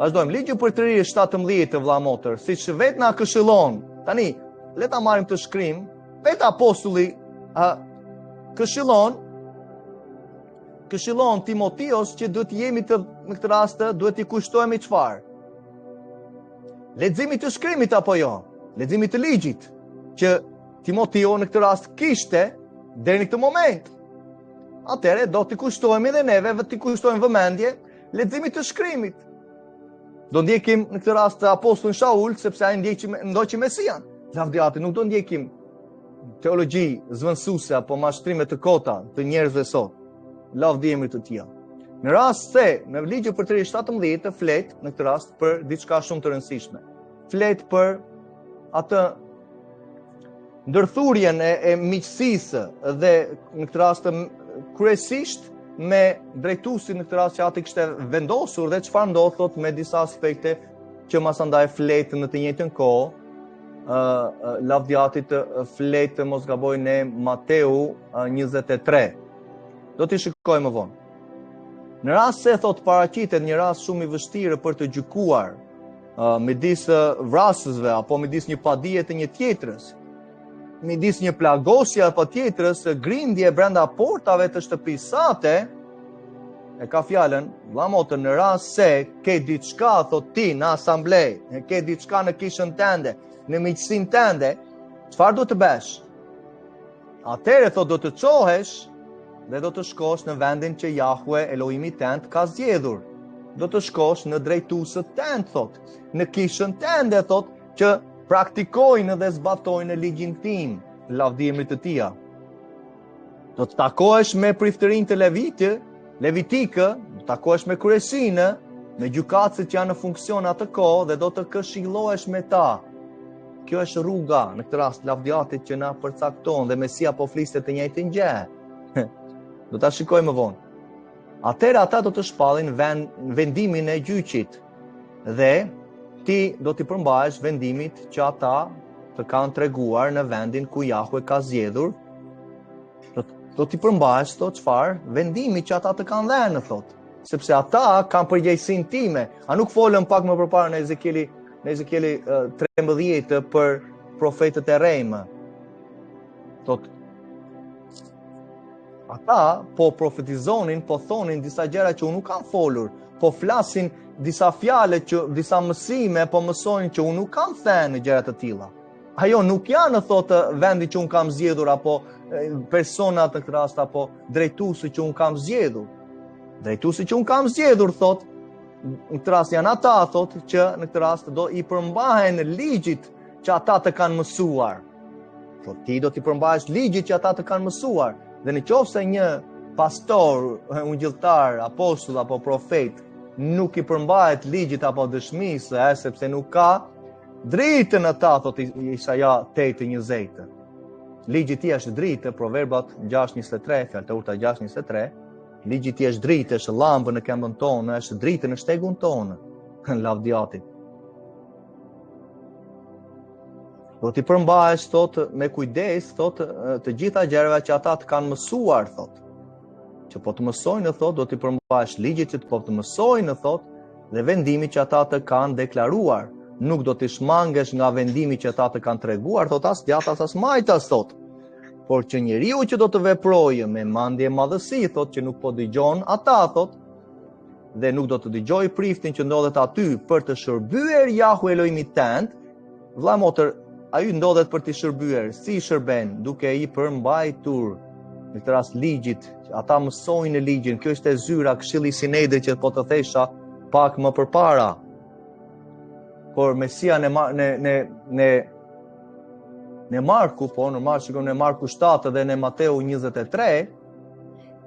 Vazhdojmë. Ligji për të rirë 17 vëlla motër, siç vetë na këshillon. Tani, le ta marrim të shkrim, vetë apostulli këshillon Timoteos që duhet jemi në këtë rast duhet i kushtohemi çfarë? Leximit të shkrimit apo jo? Leximit të ligjit që Timoteo në këtë rast kishte deri në këtë moment. Atëherë do t'i kushtohemi edhe neve, t'i kushtojmë vëmendje leximit të shkrimit. Do ndjekim në këtë rast apostullin Shaul sepse ai ndoqi Mesian. Lavdiati, nuk do ndjekim teologji zvendësuese apo mashtrime të kota të njerëzve sot. Lavdi emrit të Tij. Në rast se në ligjin për 17 flet në këtë rast për diçka shumë të rëndësishme. Flet për atë ndërthurjen e miqësisë dhe në këtë rast kryesisht me drejtuesin në këtë rast që ati kishte vendosur dhe çfarë ndodh thot me disa aspekte që masandaj flet në të njëjtën kohë. Lavdiatit flet mos gaboj në Mateu 23. Do t'i shikojmë më vonë. Në rast se thot paraqitet një rast shumë i vështirë për të gjykuar midis vrasësve apo midis një padije të një tjetrës, midis një plagosje apo tjetrës, grindje brenda portave të shtëpisë sate, e ka fjalën, vëlla motër, në rast se ke diçka thot ti në asamblej, ke diçka në kishën tënde, në miqësinë tënde, çfarë do të bësh? Atëherë thot do të çohesh dhe do të shkosh në vendin që Jahwe Elohimi tënd ka zgjedhur. Do të shkosh në drejtuesët tënd thot, në kishën tënde thot që praktikojnë dhe zbatojnë ligjin tim, lavdi emrit të Tij. Do të takohesh me priftërinë të Levitikë, do të takohesh me kryesinë, me gjykatësit që janë në funksion atë kohë dhe do të këshillohesh me ta. Kjo është rruga në këtë rast lavdiatit që na përcakton dhe Mesia po fliste të njëjtin gjë. Do ta shikojmë më vonë. Atëherë ata do të shpallin vendimin e gjyqit dhe ti do t'i përmbahesh vendimit që ata të kanë treguar në vendin ku Jahwe ka zgjedhur. Do t'i përmbahesh thot çfarë? Vendimi që ata të kanë dhënë thot, sepse ata kanë përgjegjësinë time. A nuk folën pak më përpara në Ezekieli 13 për profetët e rejmë. Thot ata po profetizonin, po thonin disa gjëra që unë nuk kam folur, po flasin disa fjalë që disa mësime po mësojnë që unë nuk kam thënë gjëra të tilla. Ajo nuk janë thotë vendi që unë kam zgjedhur apo personat në këtë rast apo drejtuesi që unë kam zgjedhur. Drejtuesi që unë kam zgjedhur thotë në këtë rast janë ata thotë që në këtë rast do i përmbahen ligjit që ata të kanë mësuar. Thotë ti do t'i përmbahesh ligjit që ata të kanë mësuar. Dhe në qoftë se një pastor, ungjilltar, apostull apo profet nuk i përmbahet ligjit apo dëshmisë, sepse nuk ka dritën ata, thot Isaia 8:20. Ligji i tij është dritë, Proverbat 6:23, fjalë të urta 6:23. Ligji i tij është dritë, është llambë në këmbën tonë, është dritë në shtegun tonë. Lavdiatit. Do t'i përmbahesh thot me kujdes thot të gjitha gjërave që ata të kanë mësuar thot. Që po të mësojnë thot do t'i përmbahesh ligjit që po të mësojnë thot dhe vendimi që ata të kanë deklaruar. Nuk do t'i shmangesh nga vendimi që ata të kanë treguar thot as djathtas as majtas thot. Por që njeriu që do të veprojë me mandje madhësi thot që nuk po dëgjon ata thot dhe nuk do të dëgjoj priftin që ndodhet aty për të shërbyer Jahwe Elohimit tënd, vëlla motër, ai ndodhet për të shërbyer, si shërben, duke i përmbajtur në këtë rast ligjit, ata mësojnë në ligjin. Kjo është e zyra këshilli Sinedrit që po të thesha pak më përpara. Por Mesia në Marku, po normal shikojmë në Marku 7 dhe në Mateu 23,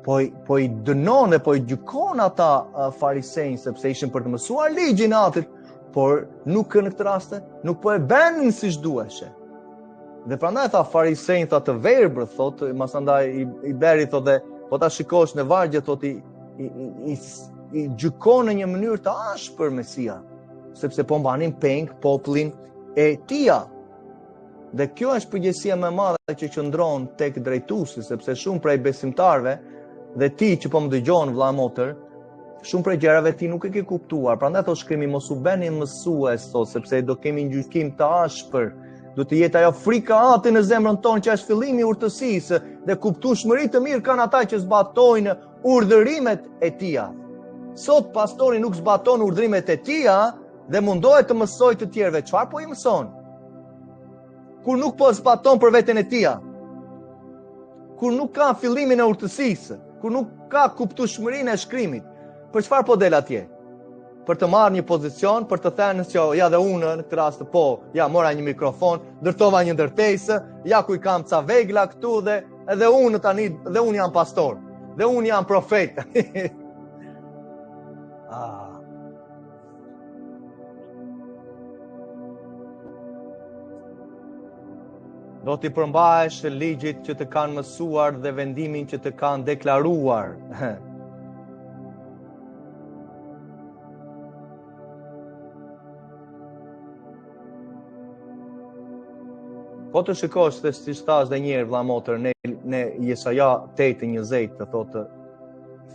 po i dënon dhe po i gjykon ata farisejnë sepse ishin për të mësuar ligjin atit, por nuk në këtë rast nuk po e bënin siç duheshe. Dhe prandaj tha farisejnë tha të verbër thot, masandaj i beri thot dhe po ta shikosh në vargje thot i gjykon në një mënyrë të ashpër Mesia, sepse po mbanin peng popullin e Tij. Dhe kjo është përgjegjësia më e madhe që qëndron tek drejtuesi, sepse shumë prej besimtarëve dhe ti që po më dëgjon vëlla motër, Shumë prej gjërave ti nuk e ke kuptuar, prandaj thot shkrimi mos u bëni mësues, thot, sepse do kemi një gjykim të ashpër. Do të jetë ajo frika ati në zemrën tonë që është fillimi i urtësisë dhe kuptueshmëri të mirë kanë ata që zbatojnë urdhërimet e tija. Sot pastori nuk zbaton urdhërimet e tija dhe mundohet të mësojë të tjerëve. Çfarë po i mëson? Kur nuk po zbaton për veten e tija. Kur nuk ka fillimin e urtësisë, kur nuk ka kuptueshmërinë e shkrimit. Për çfarë po del atje? Për të marrë një pozicion, për të thënë se ja dhe unë në këtë rast po, ja mora një mikrofon, ndërtova një ndërtesë, ja ku i kam ca vegla këtu dhe edhe unë tani dhe unë jam pastor, dhe unë jam profet. Do t'i përmbahesh ligjit që të kanë mësuar dhe vendimin që të kanë deklaruar. Po të shikosh dhe si shtash dhe njerë vlla motër në Jesaja 8:20 të thotë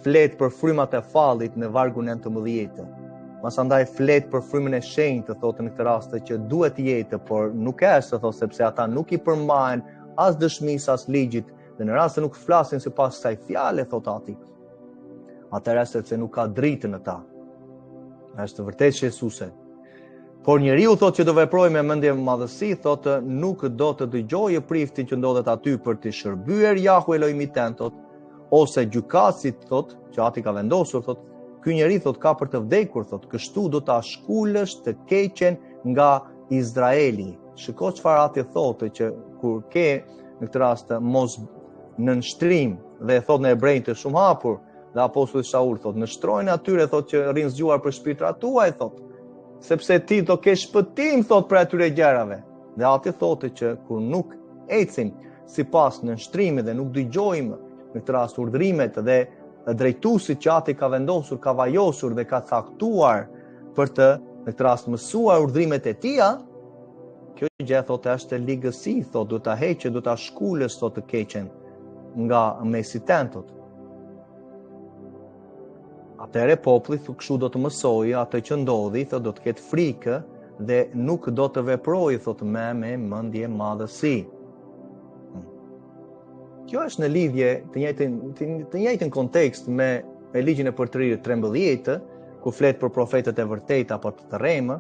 flet për frymat e fallit në vargun 19. Masandaj flet për frymën e shenjtë të thotë në këtë rast që duhet jetë, por nuk është të thotë sepse ata nuk i përmbahen as dëshmisë as ligjit dhe në rast se nuk flasin sipas kësaj fjale thotë ati. Atëherë sepse nuk ka dritën në ta. Është vërtet që Jesuse. Por njeriu thotë që do veprojë me mendje madhësi, thotë nuk do të dëgjojë priftin që ndodhet aty për të shërbyer Jahu Elohimit tënd, thotë, ose gjykatësit thotë, që ati ka vendosur, thotë, ky njeri thotë ka për të vdekur, thotë, kështu do ta shkulësh të keqen nga Izraeli. Shiko çfarë ati thotë që kur ke në këtë rast mos në nështrim dhe thotë në hebrejnë të shumë hapur, dhe apostulli Shaul thotë, në shtrojnë atyre thotë që rrinë zgjuar për shpirtrat tuaj, thotë, sepse ti do ke shpëtim thot për atyre gjërave. Dhe ati thotë që kur nuk ecim sipas në nështrimit dhe nuk dëgjojmë në këtë rast urdhrimet dhe drejtuesit që ati ka vendosur, ka vajosur dhe ka caktuar për të në këtë rast mësuar urdhrimet e tija, kjo gjë thotë është ligësi, thotë do ta heqë, do ta shkulës thotë të keqen nga mesi tënd thotë. Atëre populli kështu do të mësojë atë që ndodhi, thotë do të ketë frikë dhe nuk do të veprojë thotë me mendje madhësi. Kjo është në lidhje të njëjtin kontekst me ligjin e Përtëririt 13, ku flet për profetët e vërtetë apo të rremë.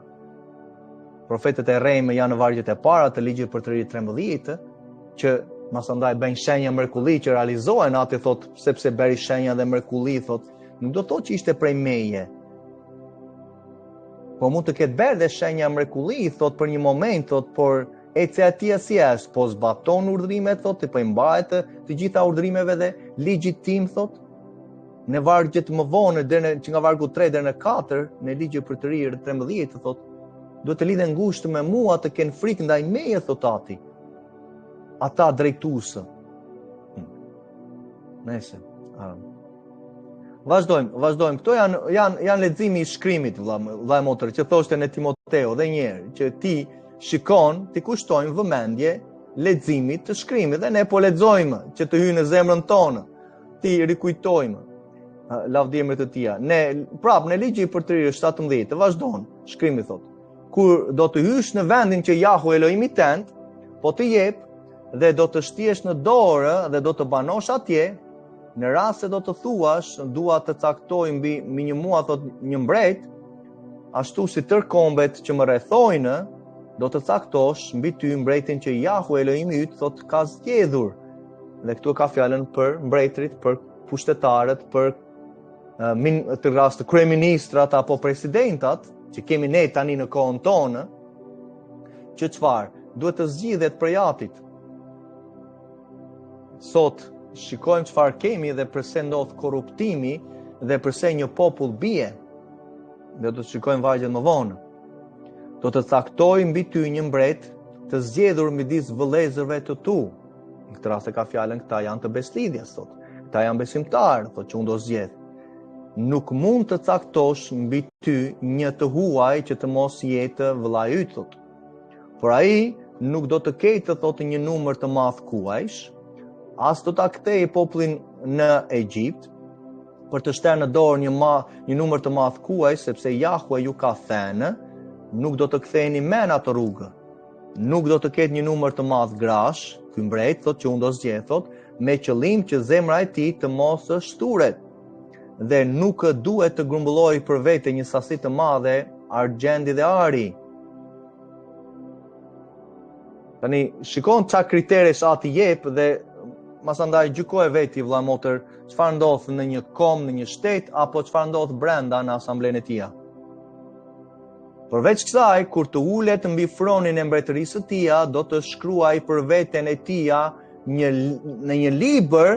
Profetët e rremë janë në vargjet e para të ligjit Përtëririt 13, që masandaj bëjnë shenja mrekulli që realizohen, atë thotë sepse bëri shenja dhe mrekulli thotë nuk do të thotë që ishte prej meje. Po mund të ketë bërë dhe shenja mrekulli, thot për një moment, thot, por ecja e tij si është, po zbaton urdhrimet, thot, po i mbahet të gjitha urdhrimeve dhe ligjit tim, thot. Në vargjet më vonë, që nga vargu 3 deri në 4, në ligjin për të rirë 13, thot, duhet të lidhen ngushtë me mua të kenë frikë ndaj meje, thot ati. Ata drejtuesë. Nëse. Vazhdojmë. Këto janë leximi i shkrimit, vëlla motër, që thoshte në Timoteo dhe njerë, që ti shikon, ti kushtojmë vëmendje leximit të shkrimit dhe ne po lexojmë që të hyjë në zemrën tonë, ti rikujtojmë lavdërimit të tija. Në ligji i Përtërirë 17 vazhdon, shkrimi thot, kur do të hysh në vendin që Jahu Elohimi tënd, po të jep dhe do të shtiesh në dorë dhe do të banosh atje. Në rast se do të thuash, dua të caktoj mbi një mua thot një mbret, ashtu si tër kombet që më rrethojnë, do të caktosh mbi ty mbretin që Jahu Elohimi yt thot ka zgjedhur. Dhe këtu ka fjalën për mbretërit, për pushtetarët, për të rast kryeministrat apo presidentat, që kemi ne tani në kohën tonë, që çfarë? Duhet të zgjidhet prej atit. Sot shikojmë çfarë kemi dhe pse ndodh korruptimi dhe pse një popull bie. Dhe do të shikojmë vargjet më vonë. Do të caktoj mbi ty një mbret të zgjedhur midis vëllezërve të tu. Në këtë rast e ka fjalën këta janë të beslidhjes sot. Këta janë besimtarë, thotë që unë do zgjedh. Nuk mund të caktosh mbi ty një të huaj që të mos jetë vëllai yt, thotë. Por ai nuk do të ketë thotë një numër të madh kuajsh, as do ta kthej popullin në Egjipt, për të shterë në dorë një numër të madh kuaj, sepse Jahue ju ka thënë, nuk do të ktheheni men atë rrugë. Nuk do të ketë një numër të madh grash, ky mbret thotë që unë do zgjedh, thotë, me qëllim që zemra e tij të mos shturet. Dhe nuk duhet të grumbullojë për vete një sasi të madhe argjendi dhe ari. Tani, shikon çfarë kriteresh ati jep dhe masandaj gjykoje veti vëlla motër, çfarë ndodh në një kom, në një shtet, apo çfarë ndodh brenda në asamblenë e tija. Përveç kësaj, kur të ulet mbi fronin e mbretërisë së tija, do të shkruaj për veten e tija në një libër,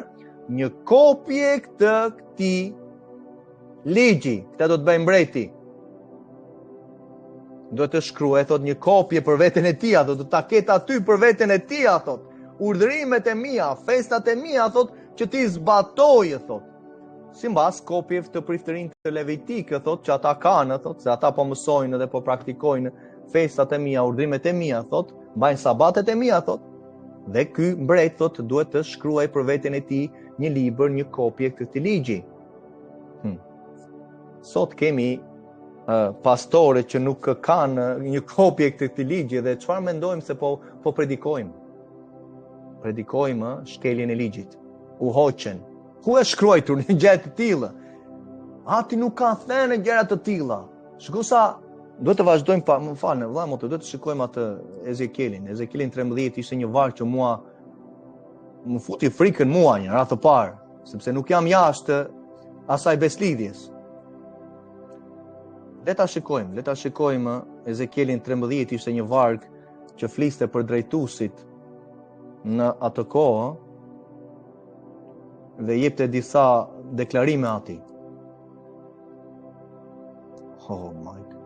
një kopje të këtij ligji. Këtë do të bëjë mbreti. Do të shkruaj, thot, një kopje për veten e tija, do të ta ketë aty për veten e tija, thot. Urdhërimet e mia, festat e mia, thot, që ti zbatoje, thot. Simbas kopjeve të priftërinë të Levitikë, thot, që ata kanë, thot, se ata po mësojnë dhe po praktikojnë festat e mia, urdhrimet e mia, thot, mbajnë sabatet e mia, thot. Dhe ky mbret, thot, duhet të shkruaj për veten e tij një libër, një kopje të këtij ligji. Sot kemi pastore që nuk kanë një kopje të këtij ligji dhe çfarë mendojmë se po predikojmë? Predikojmë shkeljen e ligjit. U hoqen. Ku e shkruajtur një gjë të tillë? Ati nuk ka thënë gjëra të tilla. Shikoj sa duhet të vazhdojmë më falni, vëlla motë, duhet të shikojmë atë Ezekielin. Ezekielin 13 ishte një varg që mua më futi frikën mua një radhë të parë, sepse nuk jam jashtë asaj beslidhjes. Le ta shikojmë Ezekielin 13 ishte një varg që fliste për drejtuesit në atë kohë dhe jepte disa deklarime atij. Oh my God.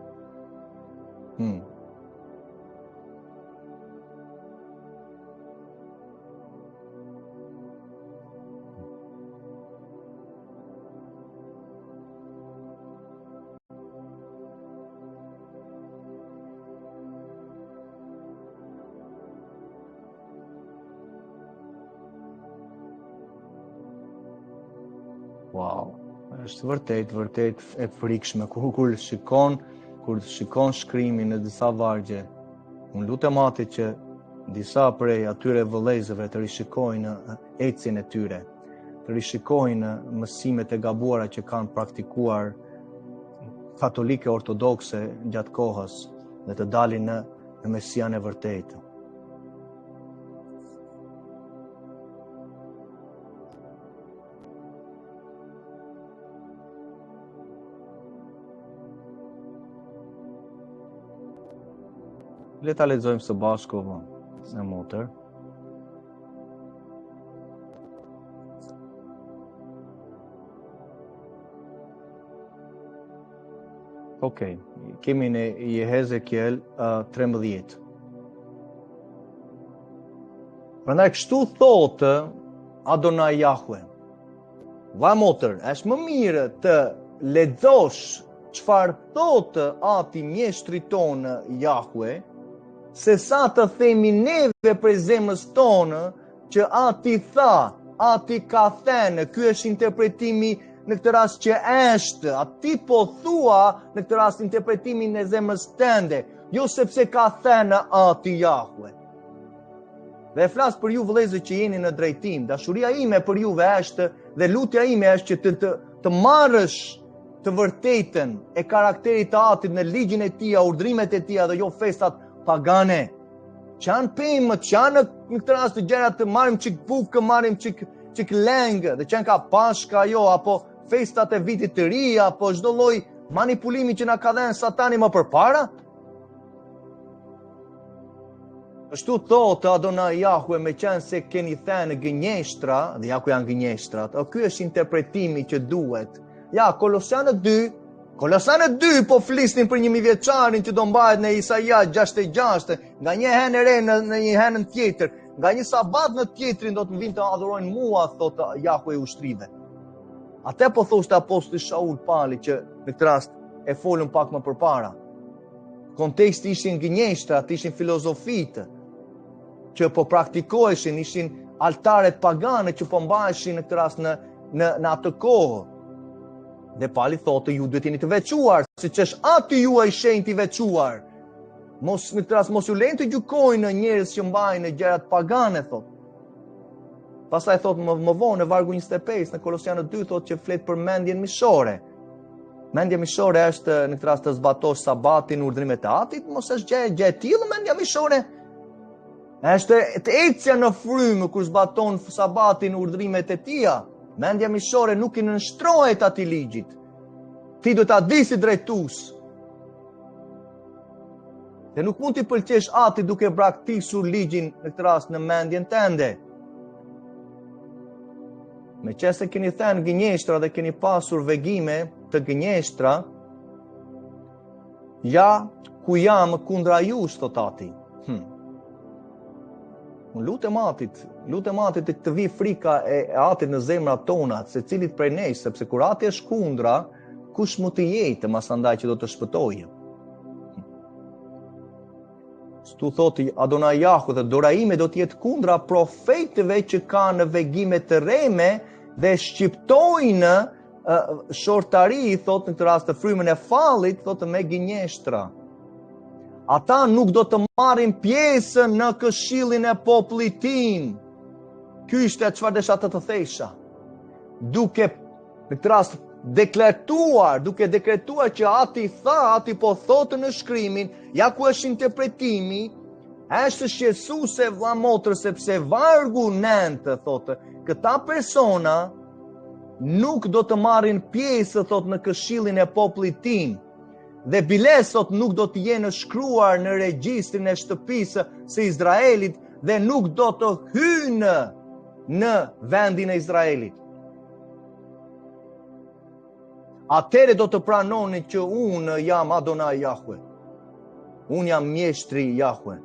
Wow, është vërtet e frikshme kur shikon shkrimin në disa vargje. Unë lutem Ati që disa prej atyre vëllezërve të rishikojnë ecjen e tyre, të rishikojnë mësimet e gabuara që kanë praktikuar katolike ortodokse gjatë kohës dhe të dalin në Mesian e vërtetë. Le ta lexojmë së bashku në motër. Okej, kemi në Jehezekiel 13. Prandaj kështu thotë Adonai Jahwe. Va motër, është më mirë të lexosh çfarë thotë Ati mjeshtrit tonë Jahwe, se sa të themi neve për zemrës tonë që Ati tha, Ati ka thënë, ky është interpretimi në këtë rast që është, Ati po thua në këtë rast interpretimin e zemrës tënde, jo sepse ka thënë Ati Jahwe. Dhe flas për ju vëllezër që jeni në drejtim, dashuria ime për juve është dhe lutja ime është që të marrësh të vërtetën e karakterit të Atit në ligjin e tij, urdhrimet e tij dhe jo festat pagane, që janë pëmë, që janë në këtë rast të gjëra të marrim çik bukë, marrim çik lengë, dhe që janë ka pashka jo, apo festat e vitit të ri, apo çdo lloj manipulimi që na ka dhënë Satani më përpara. Ashtu thotë Adonai Jahwe, me qenë se keni thënë gënjeshtra, dhe ja ku janë gënjeshtrat, ky është interpretimi që duhet. Ja, Kolosianët 2 po flisnin për 1000 vjeçarin që do mbahet në Isaia 66, nga një herë re në një herë tjetër, nga një sabat në tjetrin do të vinë të adhurojnë mua, thotë Jahwe i ushtrive. Atë po thoshte apostulli Shaul Pali që në këtë rast e folën pak më përpara. Konteksti ishin gënjeshtrat, ishin filozofitë që po praktikoheshin, ishin altaret pagane që po mbaheshin në këtë rast në atë kohë. Dhe pali thotë ju duhet jeni të veçuar, siç është aty juaj shenjtë i veçuar. Mos në këtë rast mos ju lejnë të gjykojnë njerëz që mbajnë gjërat pagane, thotë. Pastaj thotë më vonë në vargu 25 në Kolosianët 2 thotë që flet për mendjen mishore. Mendja mishore është në këtë rast të zbatosh sabatin, urdhrimet e Atit, mos është gjë e tillë mendja mishore. Është të ecja në frymë kur zbaton sabatin, urdhrimet e Tija. Mendja mishore nuk i nënshtrohet atij ligjit. Ti do ta di si drejtues. Dhe nuk mund t'i pëlqesh Atit duke braktisur ligjin në këtë rast në mendjen tënde. Me qëse keni thënë gënjeshtra dhe keni pasur vegime të gënjeshtra, ja ku jam kundra jush, thot Ati. Unë lutem Atit të vi frika e Atit në zemrat tona, se cilit prej nesh, sepse kur Ati është kundra, kush mund të jetë masandaj që do të shpëtojë. Tu thoti Adonai Jahu dhe dora ime do të jetë kundra profetëve që kanë vegime të rreme dhe shqiptojnë shortari, thot në këtë rast të frymën e fallit, thot me gënjeshtra. Ata nuk do të marrin pjesë në këshillin e popullit tim. Ky ishte çfarë desha të thesha. Duke në këtë rast duke dekretuar që Ati po thotë në shkrimin, ja ku është interpretimi, është shqetësuese vlla motër, sepse vargu 9 thotë, këta persona nuk do të marrin pjesë, thotë, në këshillin e popullit tim. Dhe biles, thotë, nuk do të jenë shkruar në regjistrin e shtëpisë së Izraelit dhe nuk do të hyjnë në vendin e Izraelit. Atëre do të pranoni që unë jam Adonai Jahwe. Unë jam mjeshtri Jahwe.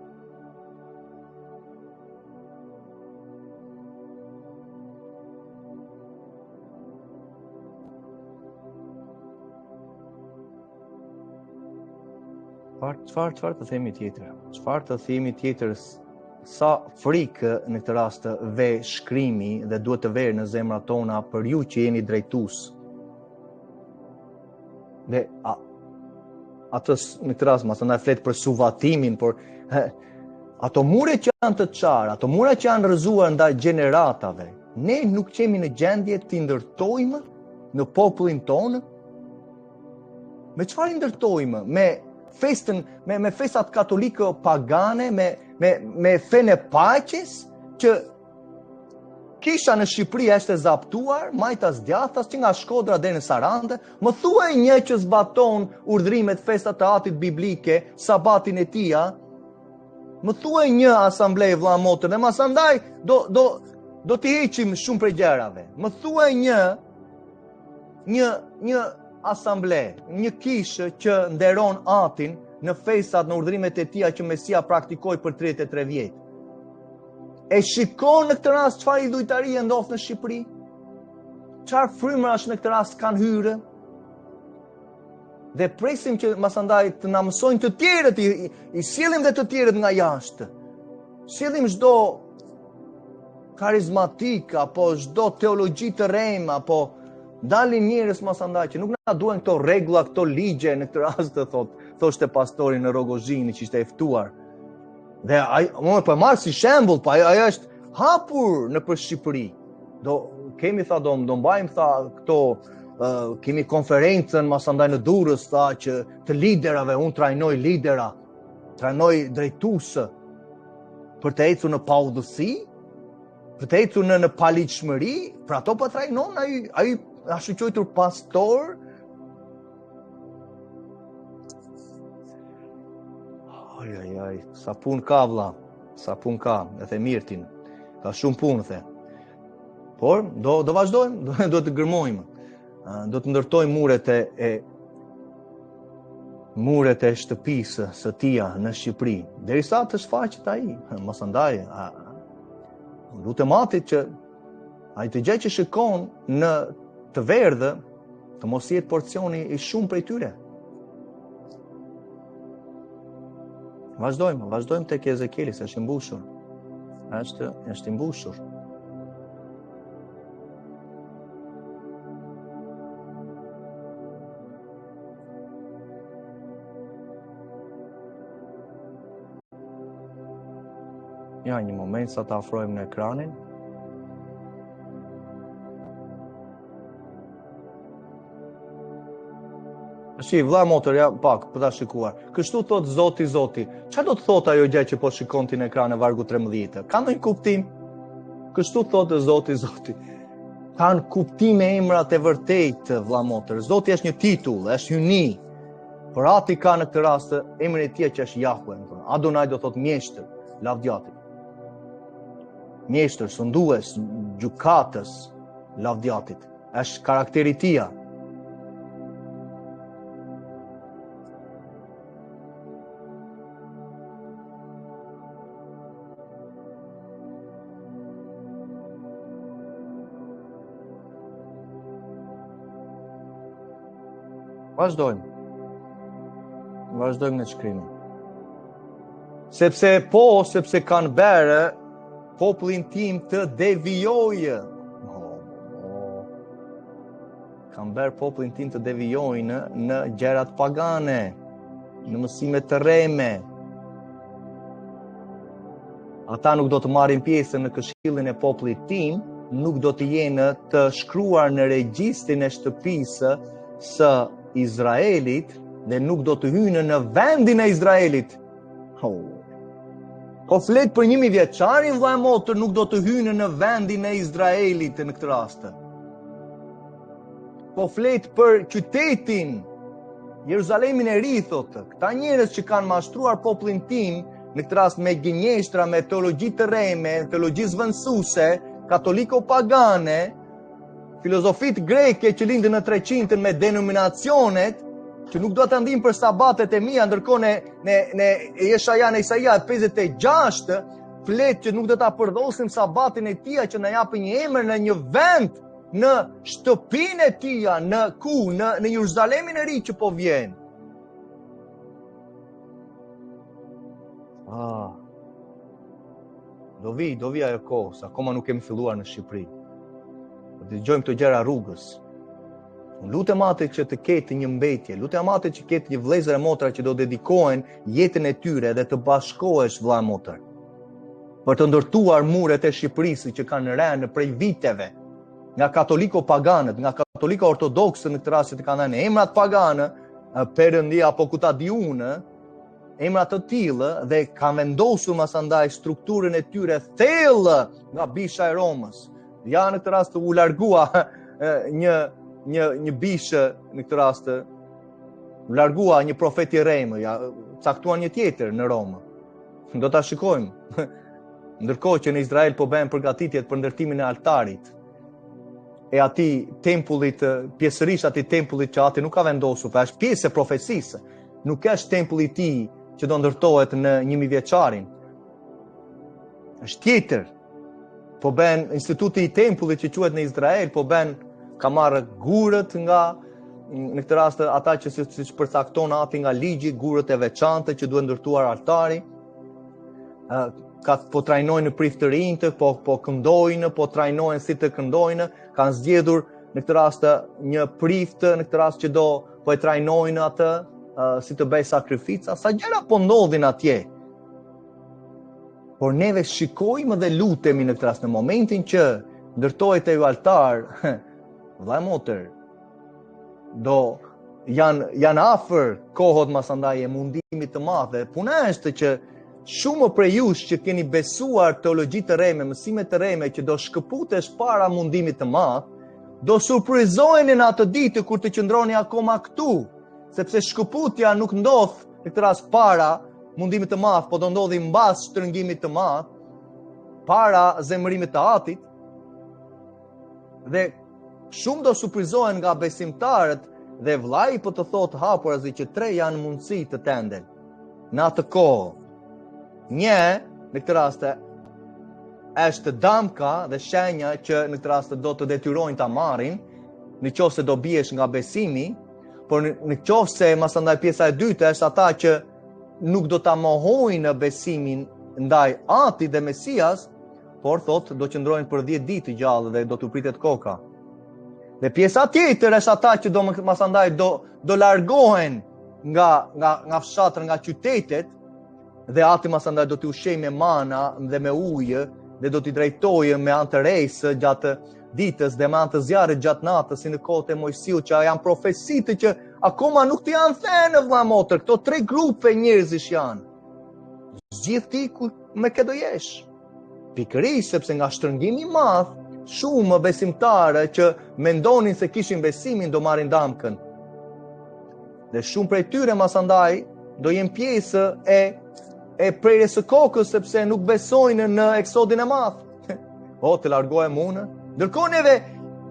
Çfarë të themi tjetër? Çfarë të themi tjetër? Sa frikë në këtë rast ve shkrimi dhe duhet të verë në zemrat tona për ju që jeni drejtues. Dhe atës në këtë rast, masë ndaj flet për suvatimin, por ato mure që janë të qarë, ato mure që janë rëzuar ndaj gjeneratave, ne nuk qemi në gjendje të ndërtojmë në popullin tonë. Me çfarë ndërtojmë? Me festën, me festat katolike pagane, me fenë e paqes, që kisha në Shqipëri është e zaptuar, majtas djathtas që nga Shkodra deri në Sarandë, më thuaj një që zbaton urdhrimet festat të Atit biblike, sabatin e Tija, më thuaj një asamblej vlla motër, dhe masandaj do t'i heqim shumë prej gjërave. Më thuaj një asamblej, një kishë që nderon Atin në festat, në urdhrimet e Tija që Mesia praktikoi për 33 vjet. E shikon në këtë rast çfarë idhujtarie ndodh në Shqipëri? Çfarë frymërash në këtë rast kanë hyrë? Dhe presim që masandaj të na mësojnë të tjerët, i sjellim dhe të tjerët nga jashtë. Sjellim çdo karizmatik apo çdo teologji të rreme apo dalin njerëz masandaj që nuk na duhen këto rregulla, këto ligje në këtë rast thoshte pastori në Rogozhini që ishte e ftuar. Dhe unë po marr si shembull, po ajo është hapur në për Shqipëri. Do mbajmë këto kemi konferencën masandaj në Durrës që të liderave, unë trajnoj lidera, trajnoj drejtuesë për të ecur në paudhësi, për të ecur në paligjshmëri, për ato po trajnon ai ashtu quajtur pastor. Ai, sa punë ka vlla, sa punë ka, e the Mirtin. Ka shumë punë, the. Por do vazhdojmë, do të gërmojmë. Do të ndërtojmë muret e shtëpisë së Tija në Shqipëri, derisa të shfaqet ai. Mos andaj, lutem Atit që ai të gjë që shikon në të verdhë të mos jetë porcioni i shumë prej tyre. Vazhdojmë tek Ezekieli, se është i mbushur. Është i mbushur. Ja, një moment sa ta afrojmë në ekranin. Shi, vlla motër, ja, pak, për ta shikuar. Kështu thot Zoti. Çfarë do të thot ajo gjë që po shikon ti në ekran e vargu 13? Ka ndonjë kuptim? Kështu thot Zoti. Kanë kuptim e emrat e vërtetë, vlla motër. Zoti është një titull, është hyni. Por ati ka në këtë rast emrin e tij që është Jahwe. Adonai do thot mjeshtër, lavdjati. Mjeshtër, sundues, gjykatës, lavdjatit. Është karakteri i tij. Vazhdojmë në shkrimin. Sepse kanë bërë popullin tim të devijojë. Kanë bërë popullin tim të devijojnë në gjërat pagane, në mësime të rreme. Ata nuk do të marrin pjesë në këshillin e popullit tim, nuk do të jenë të shkruar në regjistrin e shtëpisë së Izraelit dhe nuk do të hynë në vendin e Izraelit. Po flet për 1000 vjeçarin, vllai motër, nuk do të hynë në vendin e Izraelit në këtë rast. Po flet për qytetin Jeruzalemin e ri, thotë. Këta njerëz që kanë mashtruar popullin tim, në këtë rast me gënjeshtra, me teologji të rreme, teologji zvendësuese, katoliko-pagane, filozofit greke që lindën në 300 me denominacionet, që nuk do të ndim për sabatet e mia, ndërkohë në Jeshaja, në Isaia 56, flet që nuk do ta përdosim sabatin e tij që na japë një emër në një vend, në shtëpinë e tij, në Jeruzalemin e ri që po vjen. Do vi ajo kohë, sa akoma nuk kemi filluar në Shqipëri. Do të dëgjojmë këto gjëra rrugës. Lutem atë që të ketë një mbetje, lutem atë që ketë një vëllezër e motra që do dedikohen jetën e tyre dhe të bashkohesh vëlla motër. Për të ndërtuar muret e Shqipërisë që kanë rënë prej viteve nga katoliko-paganët, nga katoliko-ortodoksë në këtë rast që kanë dhënë emrat paganë, Perëndia apo ku ta di unë, emra të tillë dhe kanë vendosur masandaj strukturën e tyre thellë nga bisha e Romës. Ja në këtë rast u largua një bishë në këtë rast, u largua një profet i rremë, ja caktuan një tjetër në Romë. Do ta shikojmë. Ndërkohë që në Izrael po bëhen përgatitjet për ndërtimin e altarit e atij tempullit, pjesërisht atij tempullit që ati nuk ka vendosur, pra është pjesë e profecisë. Nuk është tempulli i tij që do ndërtohet në 1000 vjeçarin. Është tjetër. Po bën instituti i tempullit që quhet në Izrael, po bën ka marrë gurët nga në këtë rast ata që siç përcakton ati nga ligji, gurët e veçantë që duhet ndërtuar altari. Po trajnojnë në priftërinjtë, po këndojnë, po trajnojnë si të këndojnë, kanë zgjedhur në këtë rast një priftë në këtë rast që do po e trajnojnë atë si të bëj sakrifica, sa gjëra po ndodhin atje. Por neve shikojmë dhe lutemi në këtë rast në momentin që ndërtohet ai altar, vllai motër, do janë afër kohët masandaj e mundimit të madh. Puna është që shumë prej jush që keni besuar teologji të rreme, mësime të rreme që do shkëputesh para mundimit të madh, do surprizoheni në atë ditë kur të qëndroni akoma këtu, sepse shkëputja nuk ndodh në këtë rast para mundimit të madh, po do ndodhi mbas shtrëngimit të madh, para zemërimit të Atit. Dhe shumë do surprizohen nga besimtarët dhe vllai po të thotë hapurazi që 3 janë mundësi të tenden në atë kohë. Një, në këtë rast, është damka dhe shenja që në këtë rast do të detyrojnë ta marrin, nëse do biesh nga besimi, por nëse masandaj pjesa e dytë është ata që nuk do ta mohojnë besimin ndaj Atit dhe Mesias, por thotë do qëndrojnë për 10 ditë gjallë dhe do t'u pritet koka. Dhe pjesa tjetër është ata që do masandaj do largohen nga fshatrat, nga qytetet, Dhe ati masandaj do t'i ushqej me mana dhe me ujë dhe do t'i drejtojë me anë të rejsë gjatë ditës dhe me anë të zjarrit gjatë natës, si në kohët e Mojsiut, që janë profecitë që akoma nuk t'i janë thënë vëlla motër. Këto 3 grupe njerëzish janë. Gjithë ti ku me këtë do jesh. Pikërisht sepse nga shtrëngimi i madh, shumë besimtarë që mendonin se kishin besimin do marrin damkën. Dhe shumë prej tyre masandaj do jenë pjesë e prerjes së kokës sepse nuk besojnë në eksodin e madh. O, të largohem unë. Ndërkohë neve,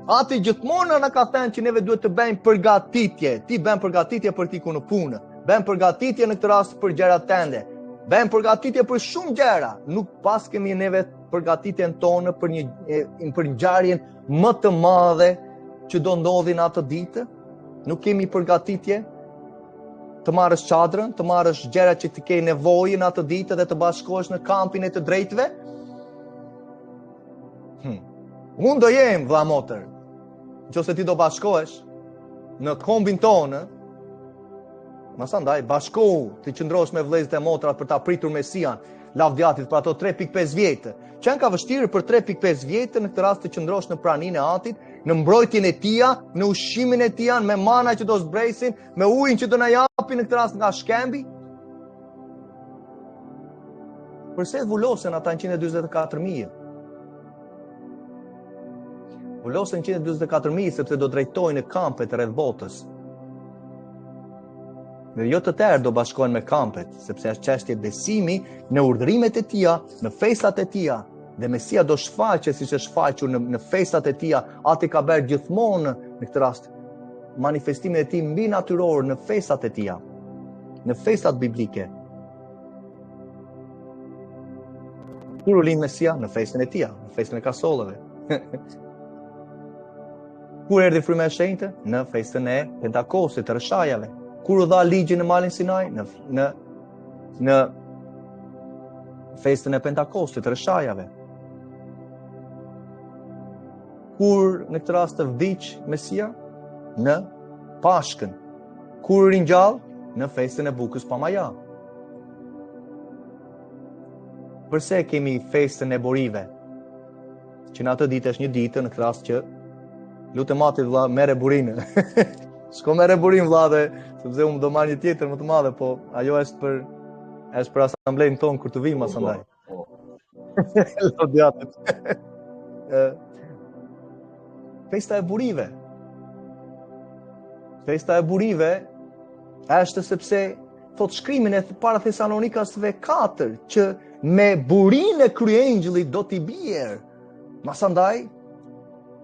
ati gjithmonë na ka thënë që neve duhet të bëjmë përgatitje. Ti bën përgatitje për t'iku në punë. Bën përgatitje në këtë rast për gjërat tënde. Bën përgatitje për shumë gjëra. Nuk pas kemi neve përgatitjen tonë për ngjarjen më të madhe që do ndodhin atë ditë. Nuk kemi përgatitje të marrësh çadrën, të marrësh gjërat që ti ke nevojë në atë ditë dhe të bashkohesh në kampin e të drejtëve. Unë do jem, vëlla motër, nëse ti do bashkohesh në kombin tonë, masandaj bashkohu të qëndrosh me vëllezërit e motrat për ta pritur Mesian, lavdjatit për ato 3.5 vjetë. Që ka vështirë për 3.5 vjetë në këtë rast të qëndrosh në praninë e Atit, në mbrojtjen e Tij, në ushqimin e Tij, me mana që do zbresin, me ujin që do na japin në këtë rast nga shkembi? Përse vullosen ata 144.000? Vullosen 144.000 sepse do drejtojnë në kampet rreth botës. Dhe jo të tërë do bashkohen me kampet, sepse është çështje besimi në urdhërimet e Tija, në festat e Tija. Dhe Mesia do shfaqet siç është shfaqur në festat e Tija. Ati ka bërë gjithmonë në këtë rast manifestimin e Tij mbi natyror në festat e Tija, në festat biblike. Kur u lind Mesia? Në festën e Tija, në festën e kasollave. Kur erdhi fryma e shenjtë? Në festën e Pentakostit, të rëshajave. Kur u dha ligji në malin Sinai? Në festën e Pentakostit, të rëshajave. Kur në këtë rast të vdiq Mesia? Në Pashkën. Kur ringjall? Në festën e Bukës pa maja. Përse kemi festën e borive? Që në atë ditë është një ditë në këtë rast që lutem Atit vëlla, merre burinë. Shko merre burinë vëlla, dhe sepse unë do marr një tjetër më të madhe, po ajo është për asamblenë tonë kur të vim asandaj. Lavdjatit. Festa e burive. Festa e burive është sepse thot shkrimin e para Thesalonikasve 4 që me burinë e kryengjëllit do t'i bjerë. Masandaj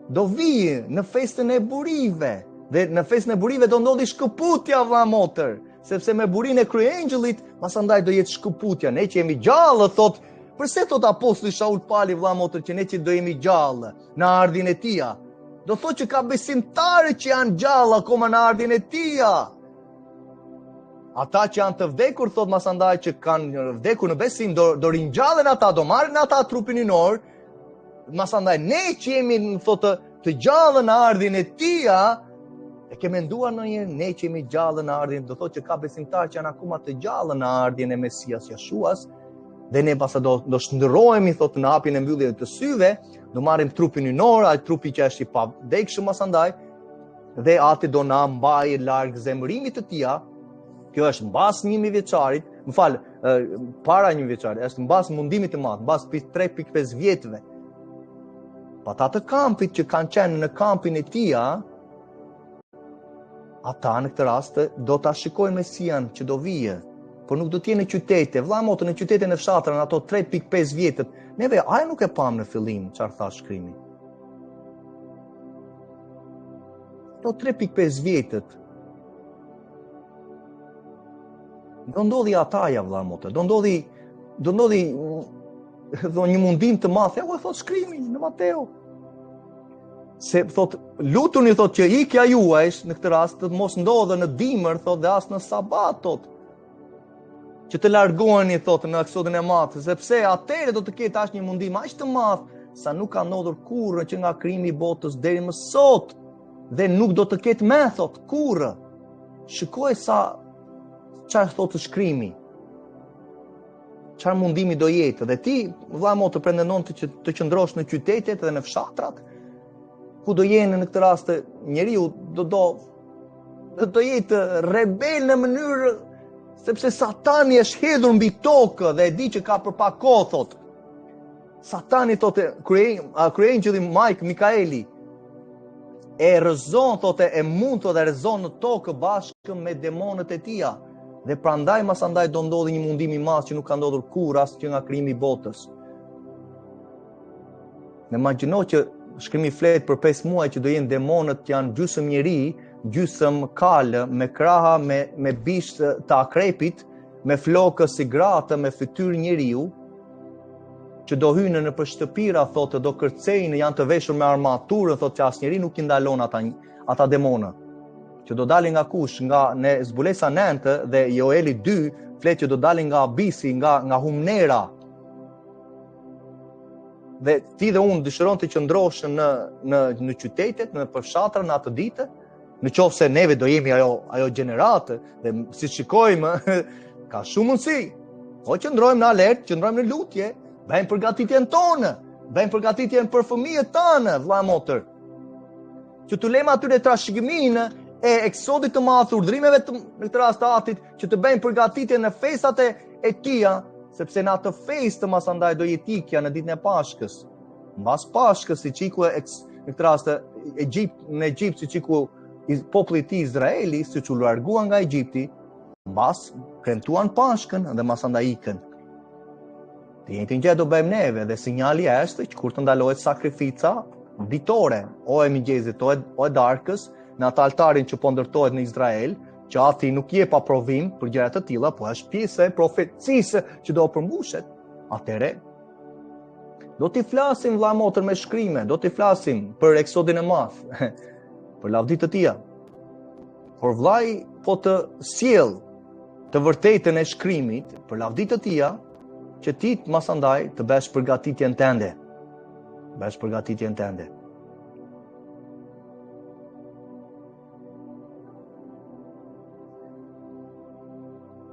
do vijë në festën e burive. Dhe në festën e burive do ndodhi shkëputja vëlla motër, sepse me burinë e kryengjëllit, masandaj do jetë shkëputja. Ne që jemi gjallë, thot, përse thot apostulli Shaul Pali vëlla motër që ne që do jemi gjallë në ardhin e Tij? Do thot që ka besimtarë që janë gjallë akoma në ardhin e Tij. Ata që janë të vdekur, thot masandaj që kanë vdekur në besim, do ringjallen ata, do marrin ata trupin inor. Masandaj ne që jemi thotë të gjallë në ardhin e Tij, e ke menduar ndonjëherë ne që jemi gjallë në ardhin, do thotë që ka besimtarë që janë akoma të gjallë në ardhin e Mesias Jeshuas, dhe ne pasa do shndërrohemi thotë në hapjen e mbylljes të syve, do marrim trupin inor, ai trupi që është i pavdekshëm masandaj, dhe Ati do na mbajë larg zemërimit të Tij. Kjo është mbas 1000 vjeçarit, para 1 vjeçarit, është mbas mundimit të madh, mbas 3.5 vjetëve. Ata të kampit që kanë qenë në kampin e Tij, ata në këtë rast do ta shikojnë Mesian që do vijë, por nuk do të jenë në qytete. Vëlla motë, në qytete në fshatra, në ato 3.5 vjetët, neve ajo nuk e pam në fillim çfarë tha shkrimi. Ato 3.5 vjetët do ndodhi ataja vëlla motë, do ndodhi një mundim të madh, ajo e thot shkrimi në Mateo. Se thot lutuni thot që ikja juaj në këtë rast të mos ndodhe në dimër thot dhe as në sabat thot. Që të largoheni thot në eksodin e madh, sepse atëherë do të ketë as një mundim aq të madh sa nuk ka ndodhur kurrë që nga krijimi i botës deri më sot, dhe nuk do të ketë më thot kurrë. Shikoj sa çfarë thotë shkrimi. çfarë mundimi do jetë. Dhe ti, vëlla motë, pretendon të qëndrosh në qytetet dhe në fshatrat, ku do jenë në këtë rast njeriu do jetë rebel në mënyrë sepse Satani është hedhur mbi tokë dhe e di që ka për pak kohë, thot. Satani, thotë, kryeangjëlli Mikaeli e rrëzon, thotë, e mund të rrëzon në tokë bashkë me demonët e tija. Dhe prandaj masandaj do ndodhi një mundim i madh që nuk ka ndodhur kurrë as që nga krijimi i botës. Në imagjino që shkrimi flet për 5 muaj që do jenë demonët janë gjysmë njeri, gjysmë kalë, me kraha, me bish të akrepit, me flokë si gratë, me fytyrë njeriu, që do hynë në shtëpira, thotë, do kërcejnë, janë të veshur me armaturën, thotë që asnjëri nuk i ndalon ata demonë. Që do dalin nga kush, nga në Zbulesa 9 dhe Joeli 2, flet që do dalin nga abisi, nga humnera. Dhe ti dhe unë dëshiron të qëndrosh në qytetet, në përfshatra, në atë ditë, në qoftë se neve do jemi ajo gjeneratë, dhe si shikojmë, ka shumë mundësi. O qëndrojmë në alert, qëndrojmë në lutje, bëjmë përgatitjen tonë, bëjmë përgatitjen për fëmijët tanë, vëlla motër. Që të lema atyre trashëgiminë e eksodit të madh, urdhrimeve në këtë rast të Atit, që të bëjmë përgatitje në festat e tia, sepse në atë festë masandaj do jetë ikja në ditën e Pashkës. Mbas Pashkës, si qiku në këtë rast në Egjipt, si qiku populli i Izraeli, siç u larguan nga Egjipti, mbas kremtuan Pashkën dhe masandaj ikën. Të njëjtin gjë do bëjmë neve dhe sinjali është që kur të ndalohet sakrifica ditore, o e mëngjesit, o e darkës, në atë altarin që po ndërtohet në Izrael, që ati nuk jep aprovim për gjëra të tilla, po është pjesë e profecisë që do përmbushet. Atëre do t'i flasim vëlla motër me shkrime, do t'i flasim për eksodin e madh, për lavditë të tija. Por vllai po të sjell të vërtetën e shkrimit për lavditë të tija, që ti masandaj të bësh përgatitjen tënde. Bësh përgatitjen tënde.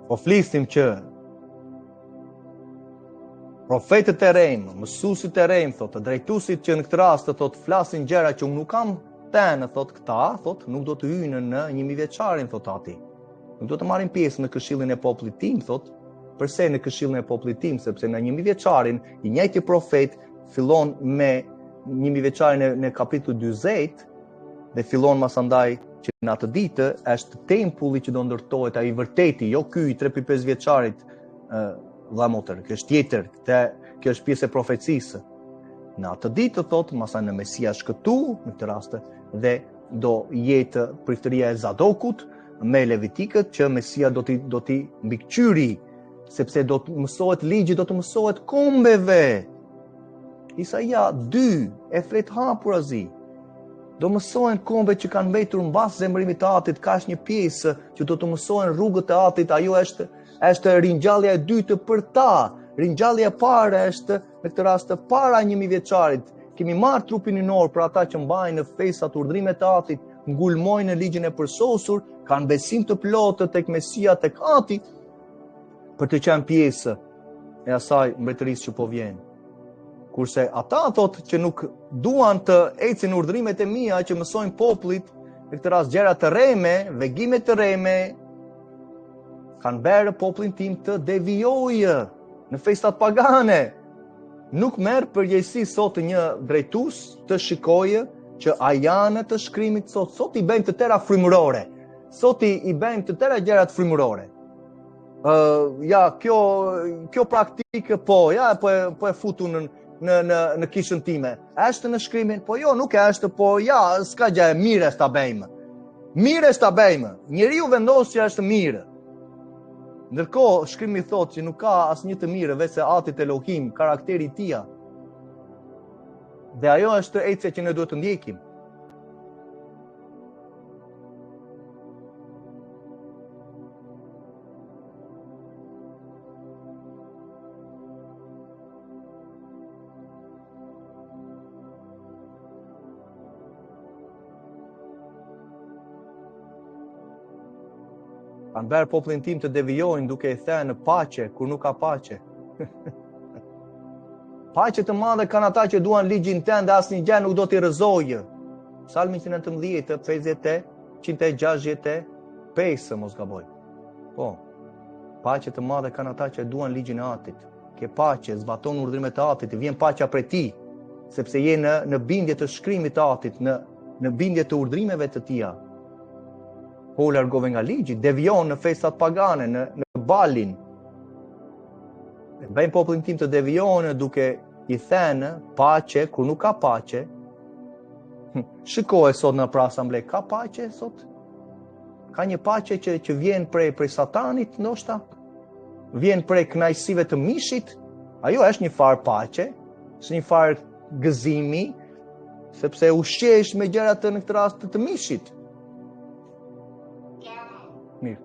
Po flisim që profetët e rejmë, mësuesit e rejmë, thotë, drejtuesit që në këtë rast thotë flasin gjëra që unë nuk kam tenë, thotë këta, thotë, nuk do të hyjnë në 1000 vjeçarin, thotë ati. Nuk do të marrin pjesë në këshillin e popullit tim, thotë. Përse në këshillin e popullit tim, sepse në 1000 vjeçarin i njëjti profet fillon me 1000 vjeçarin në kapitull 40 dhe fillon masandaj që në atë ditë është tempulli që do ndërtohet, ai vërteti, jo ky i 3-5 vjeçarit vëlla motër, kjo është tjetër, kjo është pjesë e profecisë. Në atë ditë thotë, masaj në Mesia shkëtu, në këtë rast, dhe do jetë priftëria e Zadokut me levitikët që Mesia do t'i mbikëqyri, sepse do të mësohet ligji, do të mësohet kombeve. Isaia 2 e flet hapurazi. Do mësohen kombe që kanë mbetur mbas zemërimit të Atit, ka është një pjesë që do të mësohen rrugët e Atit, ajo është ringjallja e dytë për ta. Ringjallja e parë është në këtë rast para 1000 vjeçarit. Kemi marrë trupin ynor për ata që mbajnë në festat urdhrimet e Atit, ngulmojnë në ligjin e përsosur, kanë besim të plotë tek Mesia, tek Ati, për të qenë pjesë e asaj mbretërisë që po vjen. Kurse ata thotë që nuk duan të ecin urdhrimet e mia që mësojnë popullit, në këtë rast gjëra të rreme, vegime të rreme, kanë bërë popullin tim të devijojë në festat pagane. Nuk merr përgjegjësi sot një drejtues të shikojë që ajanët të shkrimit sot i bëjmë të tëra frymërore. Sot i bëjmë të tëra gjëra të frymërore. Kjo praktikë po e futu në kishën time. Është në shkrimin? Po jo, nuk është, po s'ka gjë, mirë është ta bëjmë. Mirë është ta bëjmë. Njeriu vendos që është mirë. Ndërkohë shkrimi thotë që nuk ka asnjë të mirë veçse Ati Elohim, karakteri i tij. Dhe ajo është ecja që ne duhet të ndjekim. Kanë bërë popullin tim të devijojnë duke i thënë paqe kur nuk ka paqe. Paqe të madhe kanë ata që duan ligjin tënd dhe asnjë gjë nuk do t'i rrëzojë. Psalmi 19, 50, 165, mos gaboj. Po. Paqe të madhe kanë ata që duan ligjin e Atit. Ke paqe, zbaton urdhrimet e Atit, vjen paqja prej Tij, sepse je në bindje të shkrimit të Atit, në bindje të urdhrimeve të Tija. Po largove nga ligji, devion në festat pagane, në Balin. Bëjmë popullin tim të devionë duke i thënë paqe kur nuk ka paqe. Shikoj sot në asamble, ka paqe sot? Ka një paqe që vjen prej Satanit, ndoshta? Vjen prej kënaqësive të mishit? Ajo është një farë paqe, është një farë gëzimi, sepse ushqesh me gjëra në këtë rast të mishit. Mirë.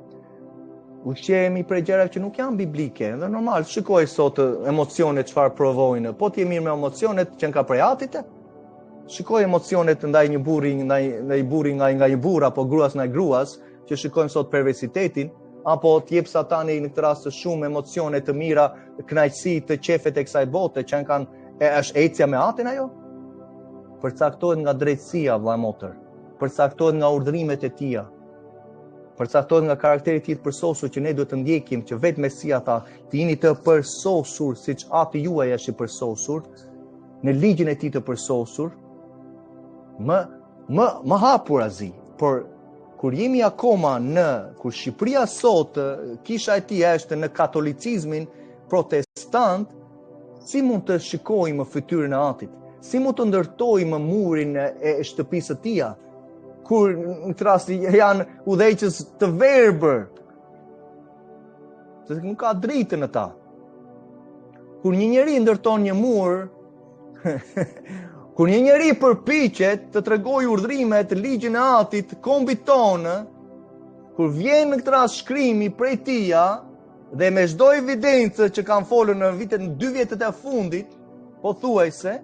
Ushqehemi prej gjërave që nuk janë biblike, dhe normal, shikoj sot emocionet çfarë provojnë. Po ti je mirë me emocionet që nga prej Atit? Shikoj emocionet ndaj një burri, ndaj burri nga një burr apo gruas nga gruas, që shikojmë sot perversitetin, apo t'jep Satani në këtë rast shumë emocione të mira, kënaqësi të qefet e kësaj bote, që është ecja me Atin ajo? Përcaktohet nga drejtësia, vëlla motër. Përcaktohet nga urdhrimet e Tija. Përcaktohet nga karakteri i Tij të përsosur që ne duhet të ndjekim, që vetë Mesia tha, të jeni të përsosur siç Ati juaj është i përsosur, në ligjin e Tij të përsosur, më hapur azi, por kur jemi akoma kur Shqipëria sot, kisha e Tij është në katolicizmin protestant, si mund të shikojmë fytyrën e Atit? Si mund të ndërtojmë murin e shtëpisë së Tij? Kur në këtë rast janë udhëheqës të verbër, se nuk ka drejtë në ta. Kur një njeri ndërton një mur, kur një njeri përpiqet të tregojë urdhrimet, ligjin e Atit, kombit tonë, kur vjen në këtë rast shkrimi prej Tija dhe me çdo evidencë që kanë folur në 2 vjetët e fundit, pothuajse,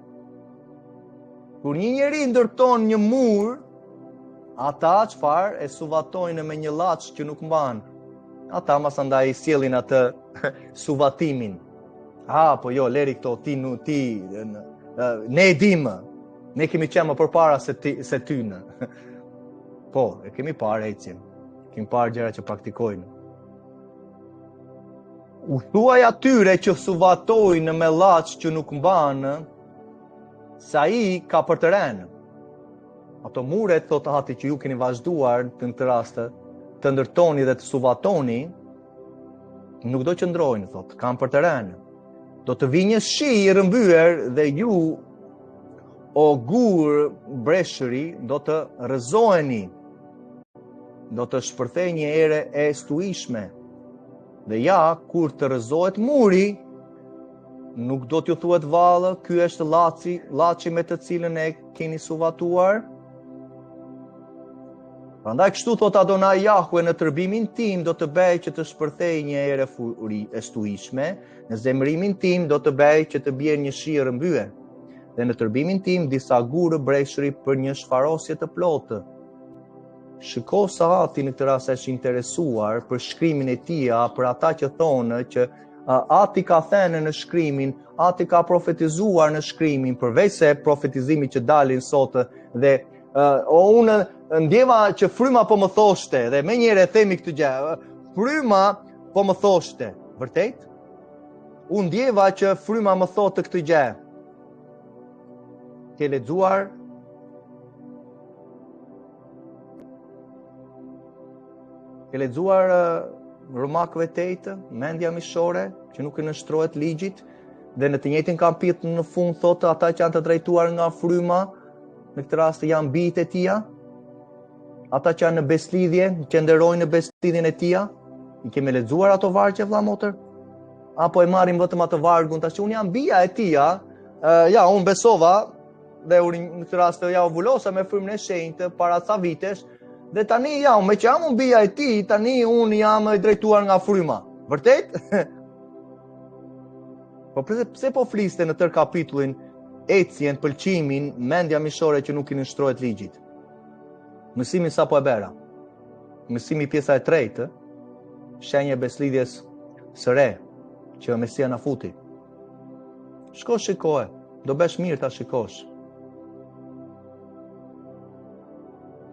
kur një njeri ndërton një mur, ata çfarë e suvatojnë me një llaç që nuk mban. Ata mas andaj sjellin atë suvatimin. Po jo, leri këto, ne e dimë. Ne kemi qenë më përpara se ty në. Po, e kemi parë ecjen. Kemi parë gjëra që praktikojnë. U thuaj atyre që suvatojnë me llaç që nuk mban, se ai ka për të rënë. Ato muret, thot Ati, që ju keni vazhduar në këtë rast të ndërtoni dhe të suvatoni, nuk do qëndrojnë, thot, kanë për të rënë. Do të vi një shi i rrëmbyer dhe ju, o gur breshëri, do të rrëzoheni, do të shpërthej një ere e stuishme. Dhe ja, kur të rrëzohet muri, nuk do t'ju thuhet vallë, ky është llaçi me të cilën e keni suvatuar. Prandaj kështu thot Adonai Jahwe, në tërbimin tim do të bëj që të shpërthej një erë e stuishme, në zemërimin tim do të bëj që të bjerë një shi rrëmbyer, dhe në tërbimin tim disa gurë breshëri për një shfarosje të plotë. Shiko sa Ati në këtë rast është interesuar për shkrimin e Tij, për ata që thonë që Ati ka thënë në shkrimin, Ati ka profetizuar në shkrimin, përveç se profetizimi që dalin sot dhe unë ndjeva që fryma po më thoshte, dhe me njëre e themi këtë gjë, fryma po më thoshte, vërtet? Unë ndjeva që fryma më thotë këtë gjë. Ke lexuar? Ke lexuar Romakëve 8, mendja mishore, që nuk i nështrohet ligjit, dhe në të njëjtin kapitull në fund thotë ata që janë të drejtuar nga fryma, në këtë rast janë bijtë e Tija, ata që janë në beslidhje, që nderojnë në beslidhjen e Tija, i kemi lexuar ato vargje, vëlla motër? Apo e marrim vetëm atë vargun, tash unë jam bija e Tija, unë besova, dhe në këtë rast u vulosa me frymën e shenjtë para ca vitesh, dhe tani me që jam unë bija e Tij, tani unë jam i drejtuar nga fryma. Vërtet? Po pse po fliste në tër kapitullin ecjen, pëlqimin, mendja mishore që nuk i nështrohet ligjit? Mësimi sa po e bera? Mësimi pjesa e 3, shenja e beslidhjes së re. që Mesia na futi. Shko shikoje, do besh mirë ta shikosh.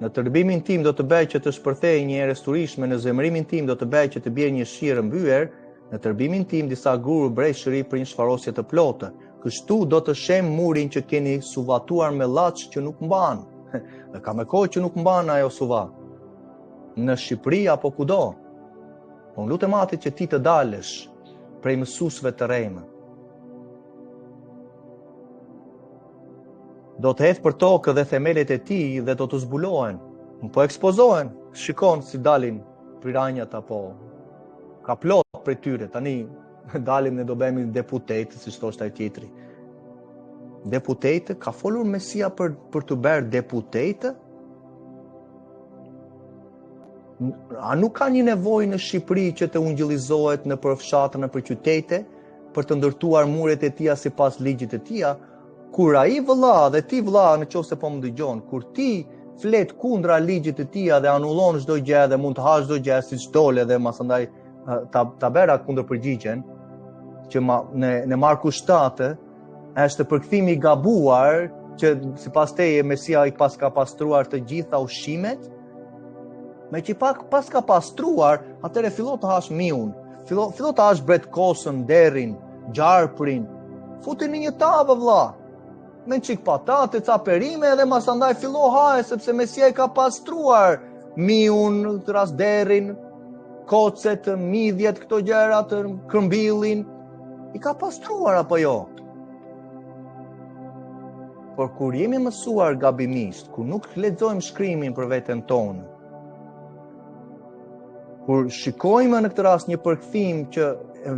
Në tërbimin tim do të bëj që të shpërthej një erë turishme, në zemërimin tim do të bëj që të bjerë një shirë mbyer, në tërbimin tim disa guru brejshëri për një shfarosje të plotë. Kështu do të shem murin që keni suvatuar me llaç që nuk mban. Dhe ka me kohë që nuk mban ajo suva. Në Shqipëri apo kudo. Po lutem atë që ti të dalësh prej mësuesve të rejmë. Do të hedh për tokë dhe themelet e tij dhe do të zbulohen. Po ekspozohen, shikon si dalin piranjat apo ka plot prej tyre. Tani dalim ne do bëhemi deputet, siç thoshte ai tjetri. Deputet, ka folur Mesia për të bërë deputet? A nuk ka një nevojë në Shqipëri që të ungjillizohet në përfshatra, në për qytete, për të ndërtuar muret e tija sipas ligjit të tija? Kur ai vëlla dhe ti vëlla, nëse po më dëgjon, kur ti flet kundra ligjit të tija dhe anullon çdo gjë dhe mund të hash çdo gjë siç dole dhe masandaj ta bëra kundër përgjigjen që në Marku 7 është përkthimi i gabuar që sipas teje Mesia i pas ka pastruar të gjitha ushqimet, me që pas ka pastruar, atëre fillo të hash miun, fillo të hash bretkosën, derrin, gjarprin, futi në një tavë vëlla. Me çik patate, ca perime dhe masandaj fillo haje sepse Mesia i ka pastruar miun, rasderin, kocet, midhjet, këto gjërat, këmbillin, i ka pastruar apo jo? Por kur jemi mësuar gabimisht, kur nuk lexojmë shkrimin për veten tonë, kur shikojmë në këtë rast një përkthim që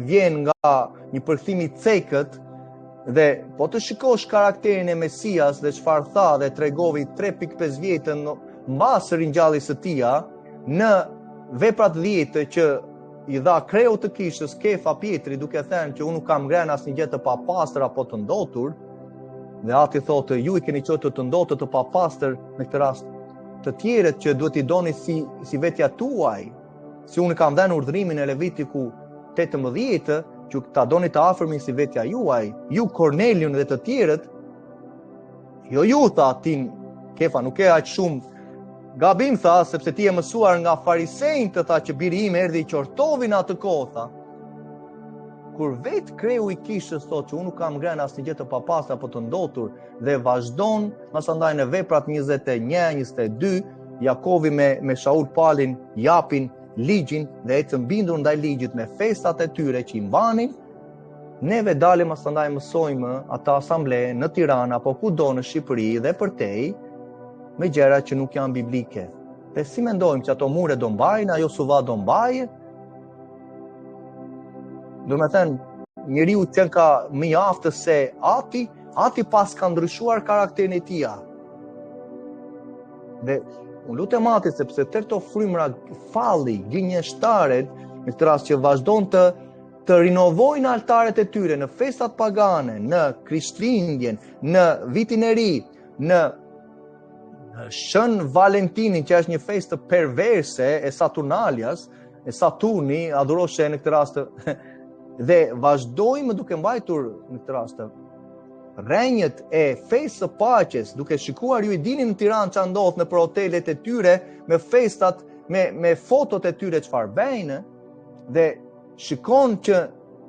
vjen nga një përkthim i cekët, dhe po të shikosh karakterin e Mesias dhe çfarë tha dhe tregovi 3.5 vjetën mbas ringjalljes së tij në veprat 10 që i dha kreu të kishës Kefa Pietri duke thënë që unë nuk kam ngrenë asnjë gjë të papastër apo të ndotur, dhe ati thotë ju i keni qenë të ndotur të papastër në këtë rast të tjerët që duhet i doni si vetja tuaj, si unë kam dhënë urdhrimin e Levitiku 18 që ta doni të afërmin si vetja juaj, ju Korneliun dhe të tjerët, jo ju tha tin Kefa, nuk e aq shumë gabim tha, sepse ti e mësuar nga farisejnë të tha që biri im erdhi i qortovi në atë kohë, tha. Kur vetë kreu i kishës thotë që unë nuk kam ngrenë asnjë gjë të papastër apo të ndotur dhe vazhdon, masandaj në veprat 21, 22, Jakovi me Shaul palin japin ligjin dhe ecën bindur ndaj ligjit me festat e tyre që i mbanin, neve dalim asandaj mësojmë ata asamble në Tiranë apo kudo në Shqipëri dhe përtej me gjëra që nuk janë biblike. Dhe si mendojmë që ato mure do mbajnë, ajo suva do mbajë? Do me thënë, njeriu që ka më aftë se ati pas ka ndryshuar karakterin e tij. Dhe unë lutem ati sepse të këto frymra falli, gënjeshtaret, në këtë rast që vazhdon të rinovojnë altaret e tyre në festat pagane, në Krishtlindjen, në Vitin e Ri, në Shën Valentinin, që është një festë perverse e Saturnalias, e Saturni, adhuroshe në këtë rast, dhe vazhdojmë duke mbajtur në këtë rast rrenjët e festë së paqes, duke shikuar ju i dini në Tiranë ç'a ndodh në hotelet e tyre me festat, me fotot e tyre çfarë bëjnë, dhe shikon që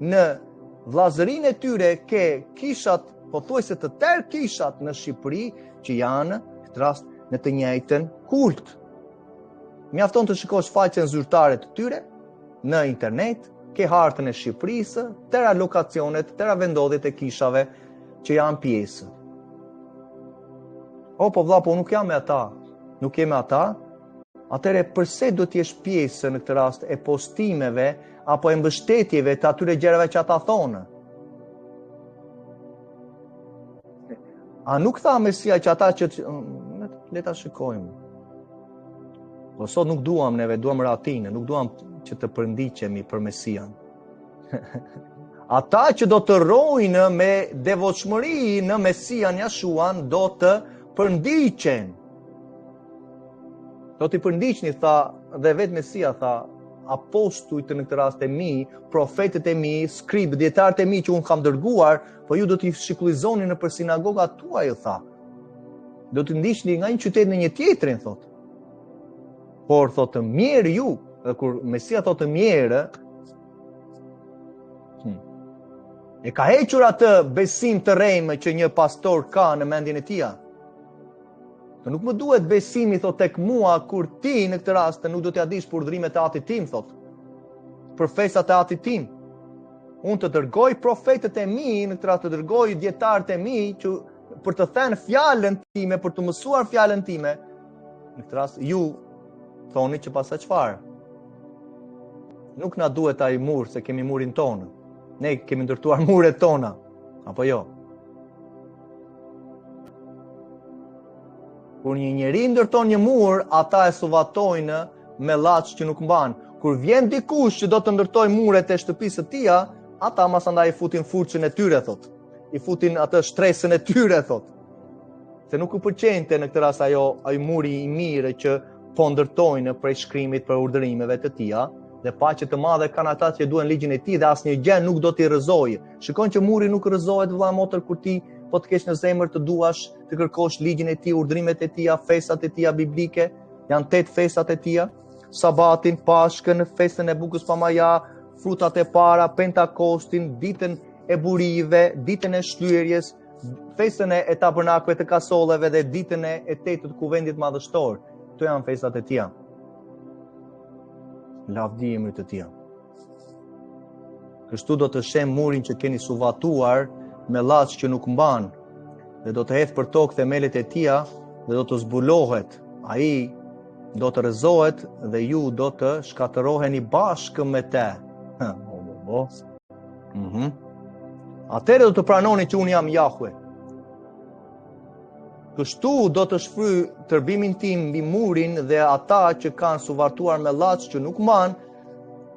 në vllazërinë e tyre ke kishat, pothuajse të tërë kishat në Shqipëri që janë në këtë rast në të njëjtën kult. Mjafton të shikosh faqen zyrtare të tyre në internet, ke hartën e Shqipërisë, tëra lokacionet, tëra vendodhjet e kishave që janë pjesë. Po vlla, po nuk jam me ata. Nuk jam me ata. Atëre përse do të jesh pjesë në këtë rast e postimeve apo e mbështetjeve të atyre gjërave që ata thonë? A nuk tha Mesia që ata që le ta shikojmë. Po sot nuk duam neve, duam ratinë, nuk duam që të përndiqemi për Mesian. Ata që do të rrojnë me devotshmëri në Mesian Jashuan do të përndiqen. Do t'i përndiqni, tha, dhe vetë Mesia tha, apostujt në këtë rast e mi, profetët e mi, skribë, dietarët e mi që unë kam dërguar, po ju do t'i shikullizoni në për sinagogat tuaj, tha. Do të ndiqni nga një qytet në një tjetrin, thot. Por thotë mirë ju, dhe kur Mesia thotë mirë, e ka hequr atë besim të rejmë që një pastor ka në mendjen e tia. Të nuk më duhet besimi, thot, tek mua, kur ti në këtë rast të nuk do t'ja dish për urdhrimet e atit tim, thot. Për festat e atit tim. Unë të dërgoj profetët e mi, në këtë rast të dërgoj dietarët e mi, që për të thënë fjalën time, për të mësuar fjalën time, në këtë rast ju thoni që pasa çfarë? Nuk na duhet ai mur se kemi murin tonë. Ne kemi ndërtuar muret tona, apo jo? Kur një njeri ndërton një mur, ata e suvatojnë me llaç që nuk mban. Kur vjen dikush që do të ndërtoj muret e shtëpisë së tij, ata masandaj i futin furçën e tyre, thot. I futin atë shtresën e tyre, thot. Se nuk u pëlqente në këtë rast ai muri i mirë që po ndërtojnë prej shkrimit për urdhërimeve të tija, dhe paqe të madhe kanë ata që duan ligjin e tij dhe asnjë gjë nuk do t'i rrëzojë. Shikon që muri nuk rrëzohet vëlla motër kur ti po të kesh në zemër të duash të kërkosh ligjin e tij, urdhrimet e tija, festat e tija biblike, janë 8 festat e tija, Sabatin, Pashkën, festën e Bukës pa Maja, frutat e para, Pentakostin, ditën e burive, ditën e shlyerjes, festën e tabernakujve të kasolleve dhe ditën e 8 të kuvendit madhështor. Këto janë festat e tija. Lavdi emrit të tij. Kështu do të shem murin që keni suvatuar me llaç që nuk mban, dhe do të hedh për tokë themelet e tij dhe do të zbulohet. Ai do të rrëzohet dhe ju do të shkatëroheni bashkë me te. Atëherë do të pranoni që unë jam Jahwe. Kështu do të shfryj tërbimin tim mbi murin dhe ata që kanë suvartuar me llaç që nuk mban,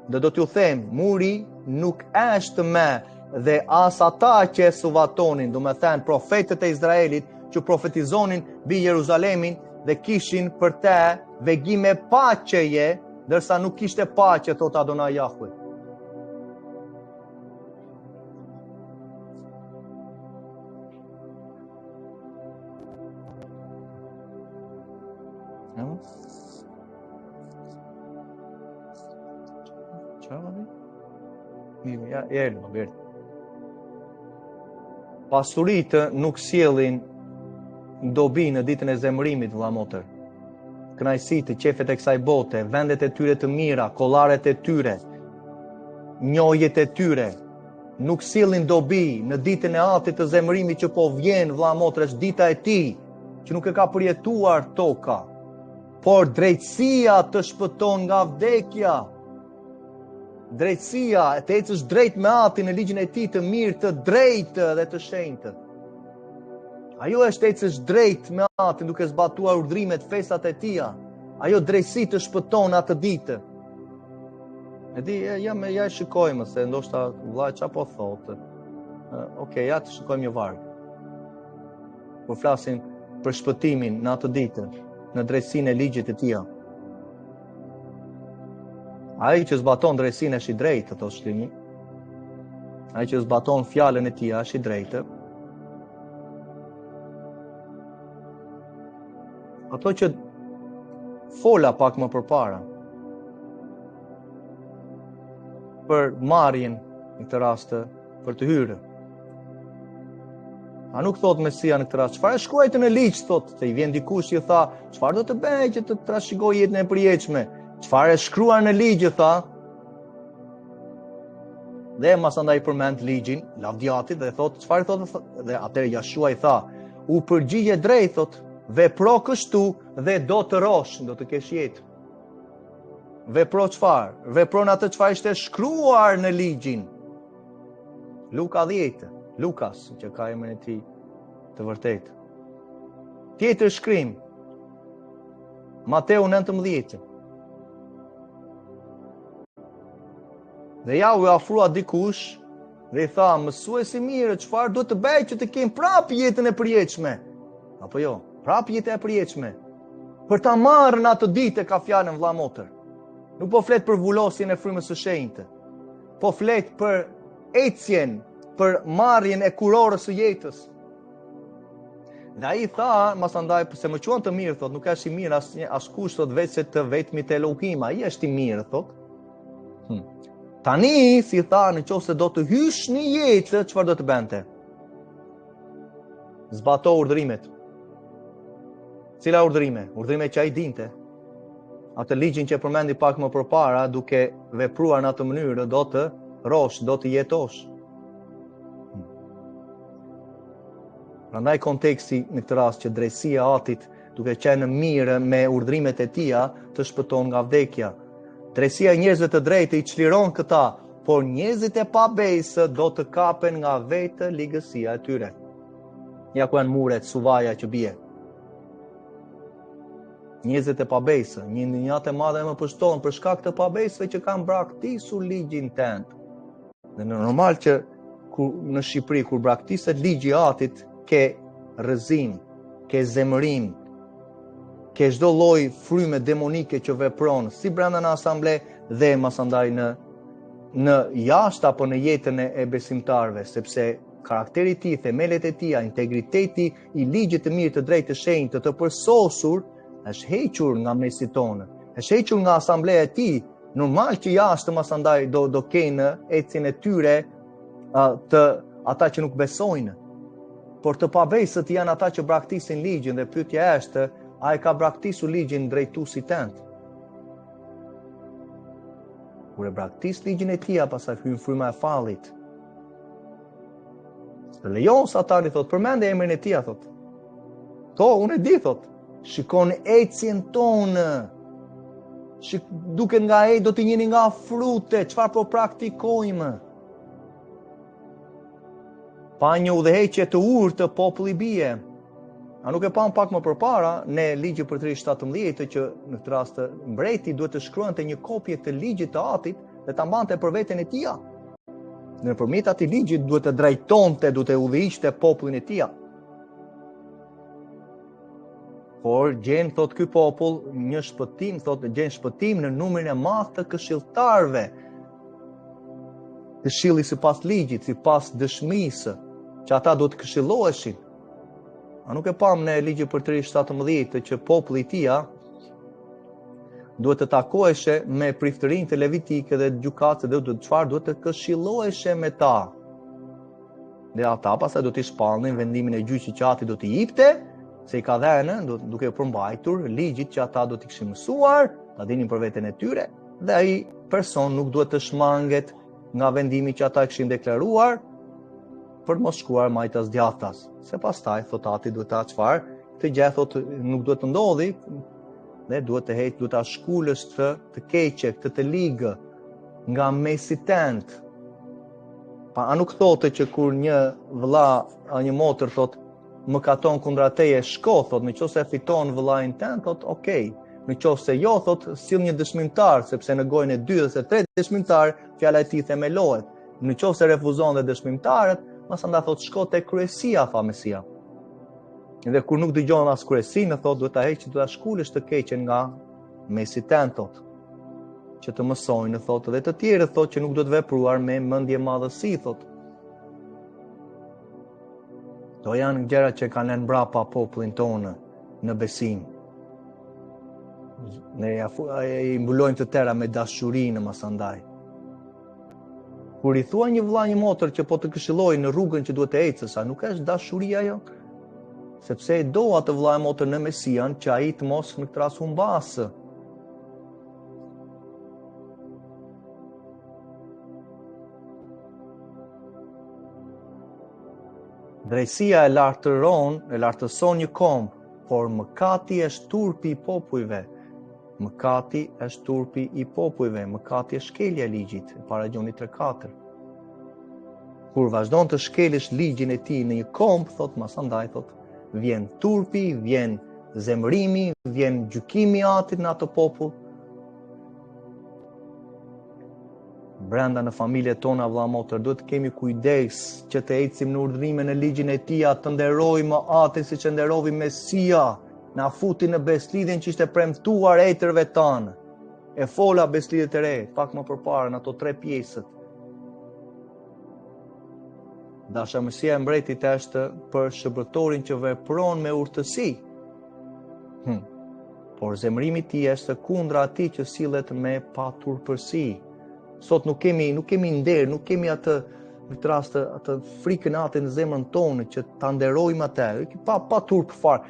dhe do t'ju them, muri nuk është me dhe as ata që e suvatonin, do me thënë profetët e Izraelit që profetizonin mbi Jeruzalemin dhe kishin për te vegime paqeje, ndërsa nuk kishte paqe, thot Adonai Jahwe. Pasuritë nuk sjellin dobi në ditën e zemërimit, vëlla motër. Kënaqësitë, qefet e kësaj bote, vendet e tyre të mira, kollaret e tyre, njohjet e tyre, nuk sjellin dobi në ditën e atit të zemërimit që po vjen, vëlla motër, është dita e tij, që nuk e ka përjetuar toka. Por drejtësia të shpëton nga vdekja. Drejtësia, të ecësh drejt me atin në ligjin e tij të mirë, të drejtë dhe të shenjtë. Ajo është ecësh drejt me atin duke zbatuar urdhrimet, festat e tij. Ajo drejtësi të shpëton atë ditë. E di, ja shikojmë se ndoshta vllai çfarë po thotë. Okej, ja të shikojmë një varg. Por flasim për shpëtimin në atë ditë, në drejtësinë e ligjit të tij. Ai që zbaton drejtësinë është i drejtë, thotë shlimi. Ai që zbaton fjalën e tij është i drejtë. Ato që fola pak më përpara për marrjen në këtë rast për të hyrë. A nuk thot Mesia në këtë rast, çfarë shkruajtë në ligj, thot, se i vjen dikush i tha, çfarë do të bëj që të trashëgoj jetën e përjetshme? Çfarë është shkruar në ligj, tha? Dhe masandaj përmend ligjin, lavdiatit dhe thot, çfarë thot? Dhe atëherë Jashua i tha, u përgjigje drejt, thot, vepro kështu dhe do të rosh, do të kesh jetë. Vepro çfarë? Vepro në atë çfarë ishte shkruar në ligjin. Luka 10, Lukas, që ka emrin e tij të vërtetë. Tjetër shkrim, Mateu 19. Dhe ja u afrua dikush dhe i tha, mësuesi mirë, çfarë duhet të bëj që të kem prapë jetën e përjetshme? Apo jo, prapë jetën e përjetshme. Për ta marrë në atë ditë ka fjalën vëlla motër. Nuk po flet për vullosjen e frymës së shenjtë. Po flet për ecjen, për marrjen e kurorës së jetës. Dhe ai tha, masandaj, se më quan të mirë, thot, nuk është i mirë askush, thot, veç se të vetmit Elohim, ai është i mirë, thot. Tani, si tha, nëse do të hysh në jetë, çfarë do të bente? Zbato urdhrimet. Cila urdhrime? Urdhrime që ai dinte. Atë ligjin që përmendi pak më përpara, duke vepruar në atë mënyrë, do të rosh, do të jetosh. Prandaj konteksti në këtë rast që drejtësia e Atit, duke qenë në mirë me urdhrimet e Tija, të shpëton nga vdekja. Drejtësia e njerëzve të drejtë i çliron këta, por njerëzit e pabejse do të kapen nga vetë ligësia e tyre. Ja ku janë muret, suvaja që bie. Njerëzit e pabejse, një ndjenjat e madhe më pushton për shkak të pabejsëve që kanë braktisur ligjin tënd. Dhe normal që në Shqipëri kur braktiset ligji i Atit, ke rrëzim, ke zemërim, ke çdo lloj fryme demonike që vepron si brenda në asamble dhe masandaj në jashtë apo në jetën e besimtarëve, sepse karakteri i tij, themelet e tij, integriteti i ligjit të mirë, të drejtë, të shenjtë, të përsosur, është hequr nga mesit tonë, është hequr nga asambleja e tij. Normal që jashtë masandaj do kenë ecjen e tyre të ata që nuk besojnë. Por të pabejsët janë ata që braktisin ligjin dhe pyetja është, a e ka braktisur ligjin drejtuesi tënd? Kur e braktis ligjin e tij, pastaj hyn fryma e fallit. Të lejon Satani, thot, përmende emrin e tij, thot. Unë e di, thot. Shikon ecjen tonë. Duke nga do të njeni nga frutet, çfarë po praktikojmë. Pa një udhëheqje të urtë, populli bie. A nuk e pam pak më përpara, ne ligji për 3:17 që në këtë rast mbreti duhet të shkruante një kopje të ligjit të Atit dhe ta mbante për veten e tij. Nëpërmjet atij ligji duhet të drejtonte, duhet të udhëhiqte popullin e tij. Por gjen, thot ky popull, një shpëtim, thot gjen shpëtim në numrin e madh të këshilltarëve. Këshilli sipas ligjit, sipas dëshmisë, që ata duhet të këshilloheshin. A nuk e pam në ligji për 3:17 që populli i tij duhet të takoheshe me priftërinë të levitike dhe gjykatës dhe çfarë duhet të këshilloheshe me ta. Dhe ata pastaj do të shpallnin vendimin e gjyqit që Ati do t'i jepte, se i ka dhënë duke përmbajtur ligjit që ata do t'i kishin mësuar, ta dinin për veten e tyre, dhe ai person nuk duhet të shmanget nga vendimi që ata kishin deklaruar për të mos shkuar majtas djathtas. Se pastaj thot Ati duhet ta çfarë, të gjë thot nuk duhet të ndodhi, dhe duhet të heq, duhet ta shkulësh të keqe, të ligë nga mesi tënd. A nuk thotë që kur një vëlla, një motër thot më katon kundra teje, shko, thot, nëse e fiton vëllain tënd, thot, okay. Nëse jo, thot, sill një dëshmimtar, sepse në gojën e dytë ose tretë dëshmimtar, fjala e tij themelohet. Nëse refuzon dhe dëshmimtarët, pastaj thot shko te kryesia, tha Mesia. Dhe kur nuk dëgjon as kryesinë, thot, duhet ta heqë, duhet ta shkulësh të keqen nga mesi tënd, thot. Që të mësojnë, thot, dhe të tjerë, thot, që nuk do të vepruar me mendje madhësi, thot. Do janë gjëra që kanë lënë mbrapa popullin tonë në besim. Ne i mbulojmë të tëra me dashurinë masandaj. Kur i thua një vëlla, një motër që po të këshillojë në rrugën që duhet të ecësh, a nuk është dashuria ajo? Sepse e do atë vëlla e motër në Mesian që ai të mos në këtë rast humbasë. Drejtësia e lartëson një komb, por mëkati është turpi i popujve. Mëkati është turpi i popujve, mëkati është shkelja e ligjit, para Gjonit 3:4. Kur vazhdon të shkelësh ligjin e tij në një komb, thot masandaj, thot, vjen turpi, vjen zemërimi, vjen gjykimi i Atit në atë popull. Brenda në familjet tona, vëlla motër, duhet të kemi kujdes që të ecim në urdhrimin në ligjin e tij, të nderojmë Atin siç e nderovi Mesia, na futi në beslidhjen që ishte premtuar etërve tanë. e fola beslidhjet e re, pak më përpara në ato 3 pjesët. Dashamësia e mbretit është për shërbëtorin që vepron me urtësi. Por zemrimi i tij është kundra atij që sillet me paturpërsi. Sot nuk kemi nder, nuk kemi atë në këtë rast atë frikën atë në zemrën tonë që ta nderojmë atë. Pa turp fare.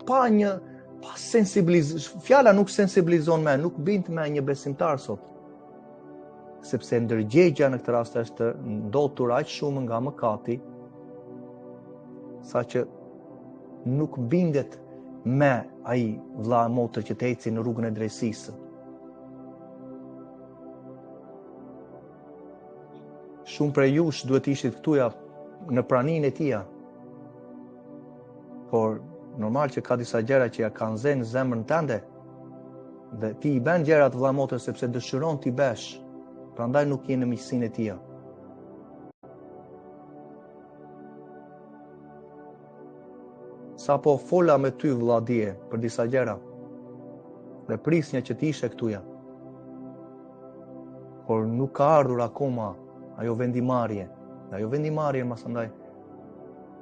Pa fjala nuk sensibilizon me, nuk bind me një besimtar sot. Sepse ndërgjegja në këtë rast është ndotur aq shumë nga mëkati, saqë nuk bindet me ai vëlla motër që të eci në rrugën e drejtësisë. Shumë prej jush duhet ishit këtuja në praninë e tija, por normal që ka disa gjëra që ja kanë zënë zemrën tënde, dhe ti i bën gjërat vëlla motër sepse dëshiron ti besh, prandaj nuk je në miqësinë e tija. Sa po fola me ty vëlla dje për disa gjëra, dhe prisnja që ti ishe këtuja, por nuk ka ardhur akoma ajo vendimarrje. Ajo vendimarrje masandaj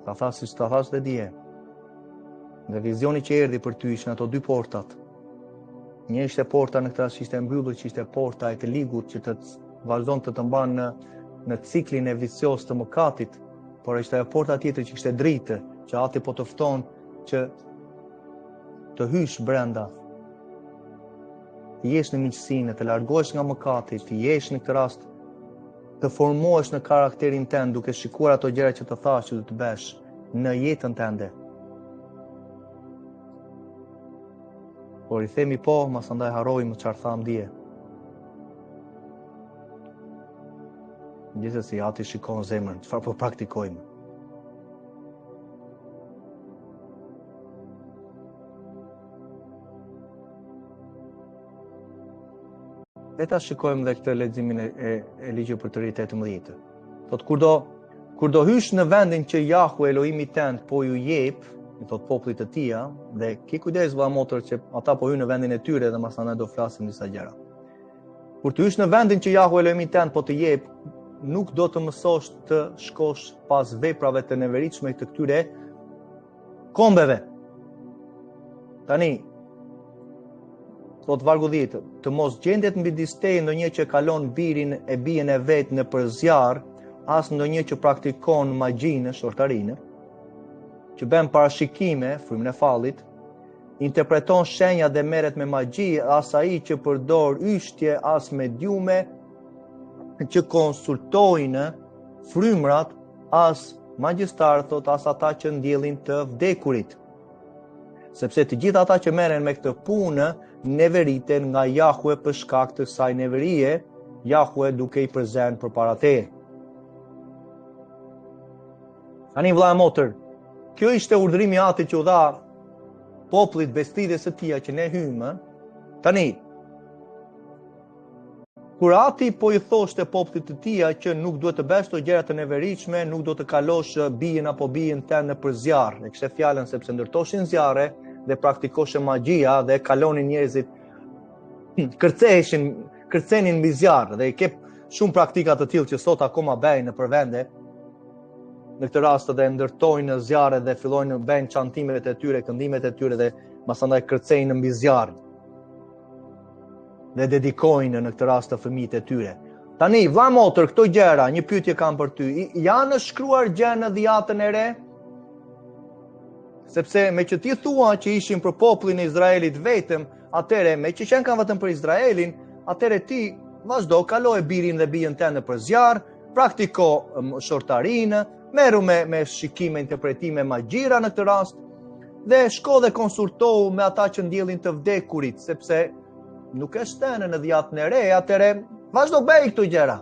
ta thash dhe dje. Dhe vizioni që erdhi për ty ishin ato 2 portat. Një ishte porta në këtë rast që ishte mbyllur, që ishte porta e të ligut që të vazhdon të mban në ciklin e vicios të mëkatit, por ishte ajo porta tjetër që ishte dritë, që ati po të fton që të hysh brenda, të jesh në miqësinë, të largohesh nga mëkati, të jesh në këtë rast të formohesh në karakterin tënd duke shikuar ato gjëra që të thash që do të bësh në jetën tënde. Por i themi po, masandaj harrojmë çfarë tham dje. Gjithsesi ati shikon zemrën, çfarë po praktikojmë. Le ta shikojmë dhe këtë leximin e ligjit për të ri 18. Thot kur do hysh në vendin që Jahwe Elohimi tënd po ju jep, i thot popullit të tij, dhe ke kujdes vëlla motër që ata po hyjnë në vendin e tyre dhe masandaj do flasim disa gjëra. Kur të hysh në vendin që Jahwe Elohimi tënd po të jep, nuk do të mësosh të shkosh pas veprave të neveritshme të këtyre kombeve. Tani thot vargu 10, të mos gjendet mbi distej ndonjë që kalon birin e bien e vet në përzjarr, as ndonjë që praktikon magjinë, shortarinë, që bën parashikime, frymën e fallit, interpreton shenja dhe merret me magji, as ai që përdor yshtje, as mediume, që konsultojnë frymrat, as magjistar, thot as ata që ndjellin të vdekurit. Sepse të gjithë ata që merren me këtë punë neveriten nga Jahwe për shkak të kësaj neverie, Jahwe duke i prezent përpara teje. Tani vëlla e motër, kjo ishte urdhërimi ati që u dha popullit bestidhjes së tij që ne hymë. Tani kur ati po i thoshte popullit të tij që nuk duhet të bësh të gjëra të neveritshme, nuk do të kalosh bien apo bien tënd në përzjarr, e kishte fjalën sepse ndërtoshin zjarre dhe praktikoshin magjia dhe kalonin njerëzit, kërcenin mbi zjarr, dhe i kep shumë praktika të tillë që sot akoma bëjnë në përvende. Në këtë rast dhe ndërtojnë zjarre dhe fillojnë bëjnë çantimet e tyre, këndimet e tyre dhe masandaj kërcejnë mbi zjarr. Dhe dedikojnë në këtë rast të fëmijët e tyre. Tani, vëlla motër, këto gjëra, një pyetje kam për ty, janë shkruar gjë në Dhjetën e Re? Sepse me që ti thua që ishin për popullin e Izraelit vetëm, atëre me që qenë kanë vetëm për Izraelin, atëre ti vazhdo kaloje birin dhe bijën tënde për zjarr, praktiko shortarinë, merru me shikime, interpretime, magjira në këtë rast, dhe shko dhe konsultohu me ata që ndjellin të vdekurit, sepse nuk është thënë në Dhjetën e Re, atëre vazhdo bëj këto gjëra.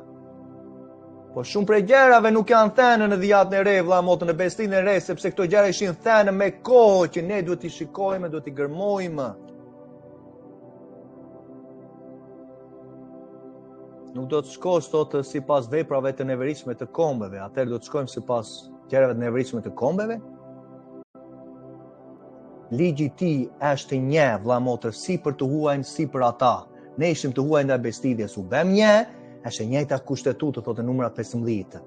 Po shumë prej gjërave nuk janë thënë në Dhjetën e Re, vëlla motër, në Bestinë e Re, sepse këto gjëra ishin thënë me kohë që ne duhet t'i shikojmë, duhet t'i gërmojmë. Nuk do të shkosh sot sipas veprave të neveritshme të kombeve, atëherë do të shkojmë sipas gjërave të neveritshme të kombeve. Ligji i tij është një, vëlla motër, si për të huajnë, si për ata. Ne ishim të huaj ndaj bestidjes, u bëm një, është e njëjta kushtetutë, thotë numra 15.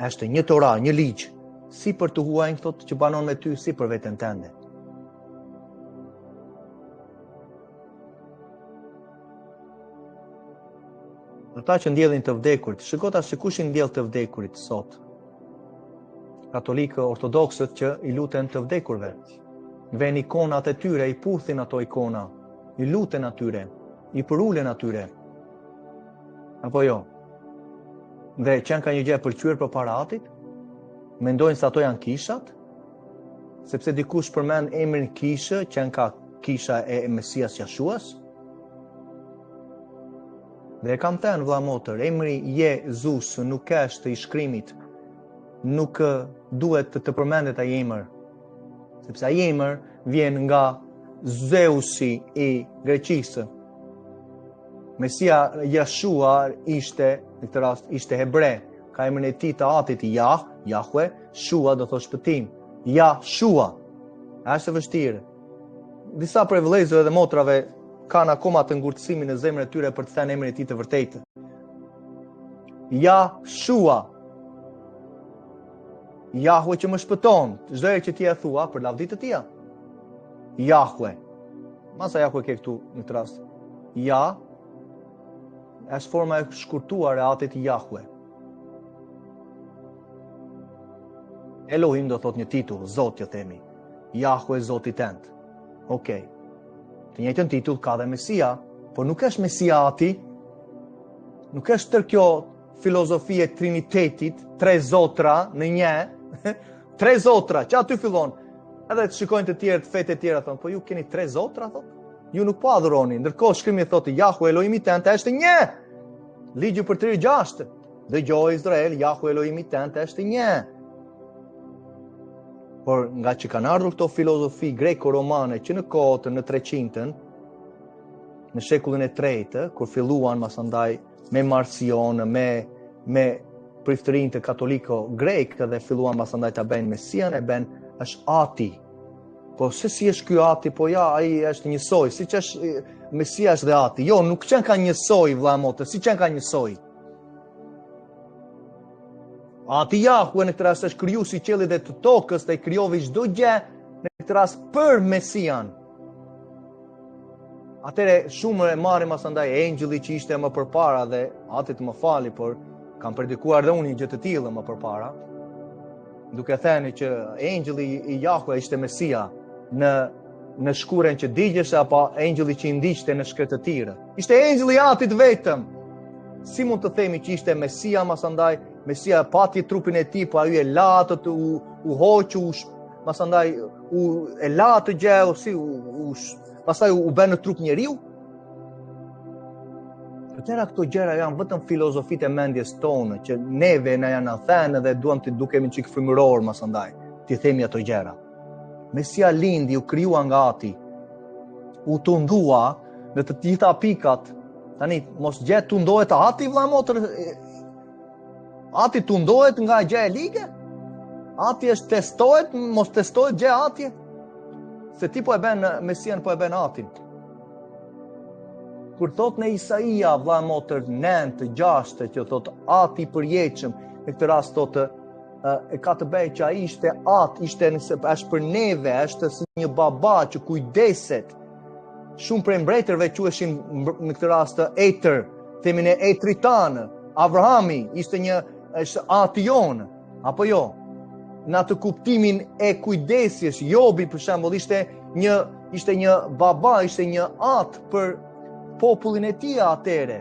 Është një tora, një ligj, si për të huajin thotë që banon me ty, si për veten tënde. Ata që ndjellin të vdekurit, shikoj tash kush i ndjell të vdekurit sot. Katolikë, ortodoksët që i luten të vdekurve. Vën ikonat e tyre, i puthin ato ikona, i luten atyre, i përulen atyre. Apo jo? Dhe qenë ka një gjë e pëlqyer përpara atit? Mendojnë se ato janë kishat? Sepse dikush përmend emrin kishë, qenë ka kisha e Mesias Jashuas? Dhe kam thënë vëlla motër, emri Jezus nuk është i shkrimit, nuk duhet të përmendet ai emër, sepse ai emër vjen nga Zeusi i Greqisë. Mesia Jashua ishte, në këtë rast, ishte hebre, ka emrin e tij të atit Jahwe, Shua do thotë shpëtim. Jashua. Është e vështirë. Disa prej vëllezërve dhe motrave kanë akoma të ngurtësimin në zemrën e tyre për të thënë emrin e tij të vërtetë. Jashua. Jahwe që më shpëton, çdo herë që ti e thua për lavdit të tij. Jahwe. Masa Jahwe ke këtu në këtë rast. Ja është forma e shkurtuar e atit Jahwe. Elohim do thot një titull, Zot që themi. Jahwe Zoti tent. Okej. Të njëjtën titull ka dhe Mesia, por nuk është Mesia ati, nuk është tër kjo filozofie e Trinitetit, 3 zotra në një, 3 zotra, që aty fillon. Edhe të shikojnë të tjerë, të fetë e tjera, thonë, po ju keni 3 zotra, thonë? Ju nuk po adhuroni, ndërkohë shkrimi thotë Jahwe Elohimi tent është një. Ligji për 36. Dëgjoj Izrael, Jahwe Elohimi tent është një. Por nga që kanë ardhur këto filozofi greko-romane që në kohën në 300-ën, në shekullin e 3, kur filluan masandaj me Marcion, me priftërinë të katoliko grek dhe filluan masandaj ta bëjnë Mesian, e bën është ati. Po se si është ky ati, po ja, ai është njësoj, siç është Mesia është dhe ati. Jo, nuk qenë ka njësoj, vëlla motë, si qenë ka njësoj. Ati Jahwe në këtë rast është krijuesi i qiellit dhe të tokës, dhe krijovi çdo gjë në këtë rast për Mesian. Atëre shumë e marrim asandaj engjëlli që ishte më përpara dhe ati të më fali, por kam predikuar dhe unë një gjë të tillë më përpara. Duke thënë që engjëlli i Jahwe ishte Mesia në shkuren që digjeshe apo engjëlli që i ndiqte në shkretë të tjera. Ishte engjëlli i atit vetëm. Si mund të themi që ishte Mesia masandaj, Mesia pati trupin e tij, po ai e la atë u hoqë, masandaj e la të gjë, si pastaj u bën në trup njeriu. Këtëra këto gjëra janë vetëm filozofitë e mendjes tonë, që neve na janë thënë dhe duam të dukemi çik frymëror masandaj, ti themi ato gjëra. Mesia lindi, u krijua nga ati, u tundua në të gjitha pikat. Tani, mos gjë tundohet ati, vëlla motër, ati tundohet nga gjë e lige? Ati është testohet, mos testohet gjë atje? Se ti po e bën Mesian, po e bën atin. Kur thot në Isaia, vëlla motër, 9:6, që thot ati i përjetshëm, në këtë rast thotë e ka të bëjë që ai ishte atë, është për neve, është si një baba që kujdeset. Shumë prej mbretërve quheshin në këtë rast etër, themin e etrit tanë. Abrahami është ati jonë, apo jo? Në atë kuptimin e kujdesjes, Jobi për shembull ishte një baba, ishte një atë për popullin e tij atëre.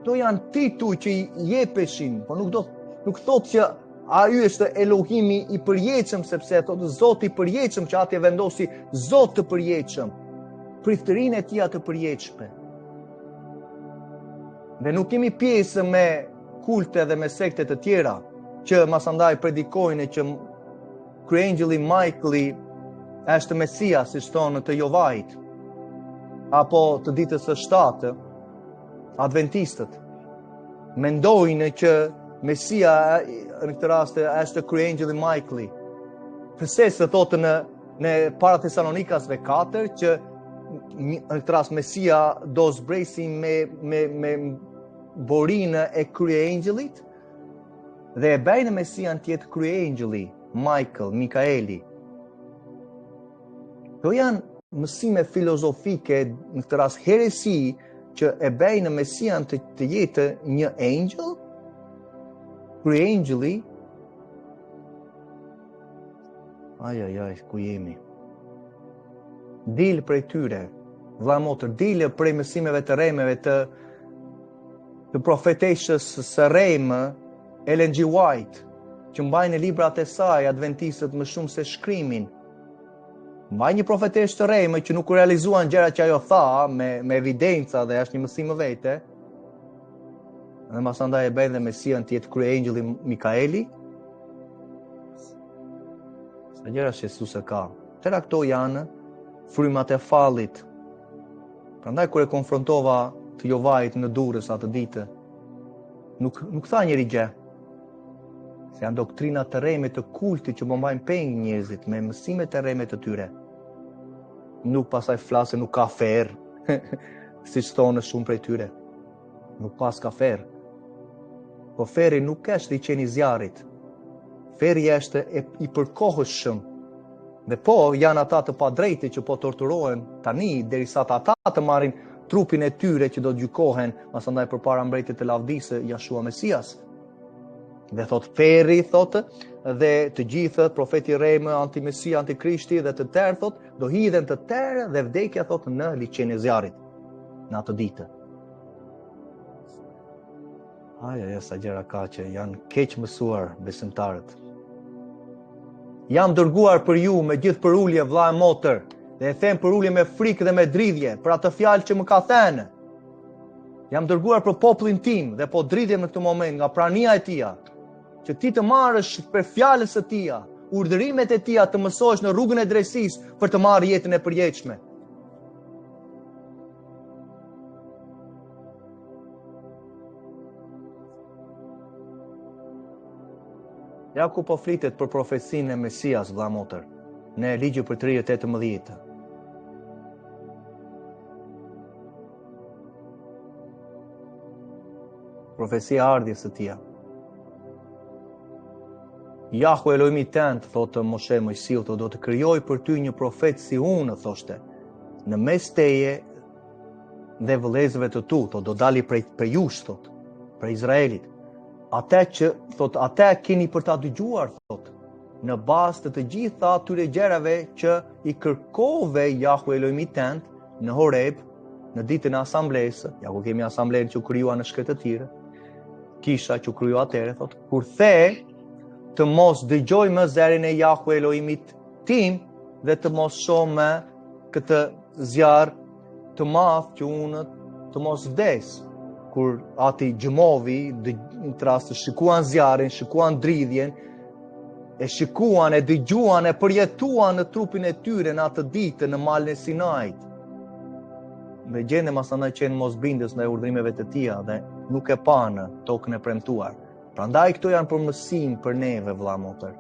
Kto janë tituj që i jepeshin, po nuk thot që ai është Elohimi i përjetshëm, sepse thotë Zoti i përjetshëm, që atje vendosi Zot të përjetshëm, priftërinë e tij të përjetshme. Dhe nuk kemi pjesë me kulte dhe me sekte të tjera që masandaj predikojnë që kryengjëlli Michaeli është Mesia, siç thonë të Jovait, apo të ditës së 7, adventistët mendojnë që Mesia në këtë rast është kryengjëlli Michaeli. Pse se thotë në para Tesalonikasve 4 që në këtë rast Mesia do zbresi me borinë e kryeangjelit dhe e bejnë Mesian tjetë kryeangjeli, Mikaeli. Këto janë mësime filozofike, në këtë rast heresi, që e bejnë Mesian të jetë një angel, kryeangjeli. Aj, ku jemi? Dilë prej tyre, vëlla motër, dilë prej mësimeve të remeve të profeteshës së remë, Ellen G. White, që mbajnë librat e saj adventistët më shumë se shkrimin. Mbaj një profetesh të remë që nuk realizuan gjëra që ajo tha me evidenca dhe është një mësim më vete. Dhe masandaj e bën dhe Mesian të jetë kryeangjeli Mikaeli. Sa gjëra që Jesus e ka. Tëra këto janë frymat e fallit. Prandaj kur e konfrontova të Jovajt në Durrës atë ditë, nuk tha njëri gjë. Se janë doktrina të reme të kultit që mbajnë peng njerëzit me mësimet të reme të tyre. Nuk pasaj flasë, nuk ka fer, si që thonë shumë prej tyre. Nuk pas ka fer. Po feri nuk është i qeni zjarit. Feri është i përkohëshëm. Dhe po janë ata të padrejti që po torturohen tani, derisa ata të marrin trupin e tyre që do të gjykohen, masandaj përpara mbretit të lavdisë Jashua Mesias. Dhe thot feri, thot, dhe të gjithë, profeti remë, antimesia, antikrishti dhe të tërë, thot, do hidhen të tërë dhe vdekja, thot, në liçen e zjarit, në atë ditë. Sa gjëra ka që janë keq mësuar besimtarët. Jam dërguar për ju me gjithë për ullje, vlla e motër, dhe e them për ullje me frikë dhe me dridhje, për atë fjalë që më ka thënë. Jam dërguar për popullin tim dhe po dridhem në këtë moment nga prania e tia, që ti të marrësh për fjalës së tia, urdhërimet e tia të mësosh në rrugën e drejtësisë për të marrë jetën e përjetshme. Ja ku po flitet për profecinë e Mesias, vlla motër, në ligju për 3:18. Profecia e ardhjes së tia. Jahwe Elohimi tënd, thotë Moshe Mojsiut, do të krijoj për ty një profet si unë, thoshte, në mes teje dhe vëllezërve të tu, do dali prej jush, thotë, për Izraelit. Ate që, thotë, ate keni për ta dëgjuar, thotë, në bazë të gjitha atyre gjërave që i kërkove Jahwe Elohimi tënd në Horeb, në ditën e asamblesë, ja ku kemi asamblejnë që kryua në shkretë të tjere, kisha që kryua atere, thotë, kur the të mos dëgjoj më zërin e Jahwe Elohimit tim dhe të mos shoh më këtë zjarr të madh që unë të mos vdes. Kur ati gjëmovi, në të rast të shikuan zjarrin, shikuan dridhjen, e shikuan, e dëgjuan, e përjetuan në trupin e tyre në atë ditë në malën e Sinait. Dhe gjende masandaj qenë mos bindës ndaj urdhrimeve të tia dhe nuk e pa në tokën e premtuar. Prandaj këto janë për mësim për neve, vëlla motër.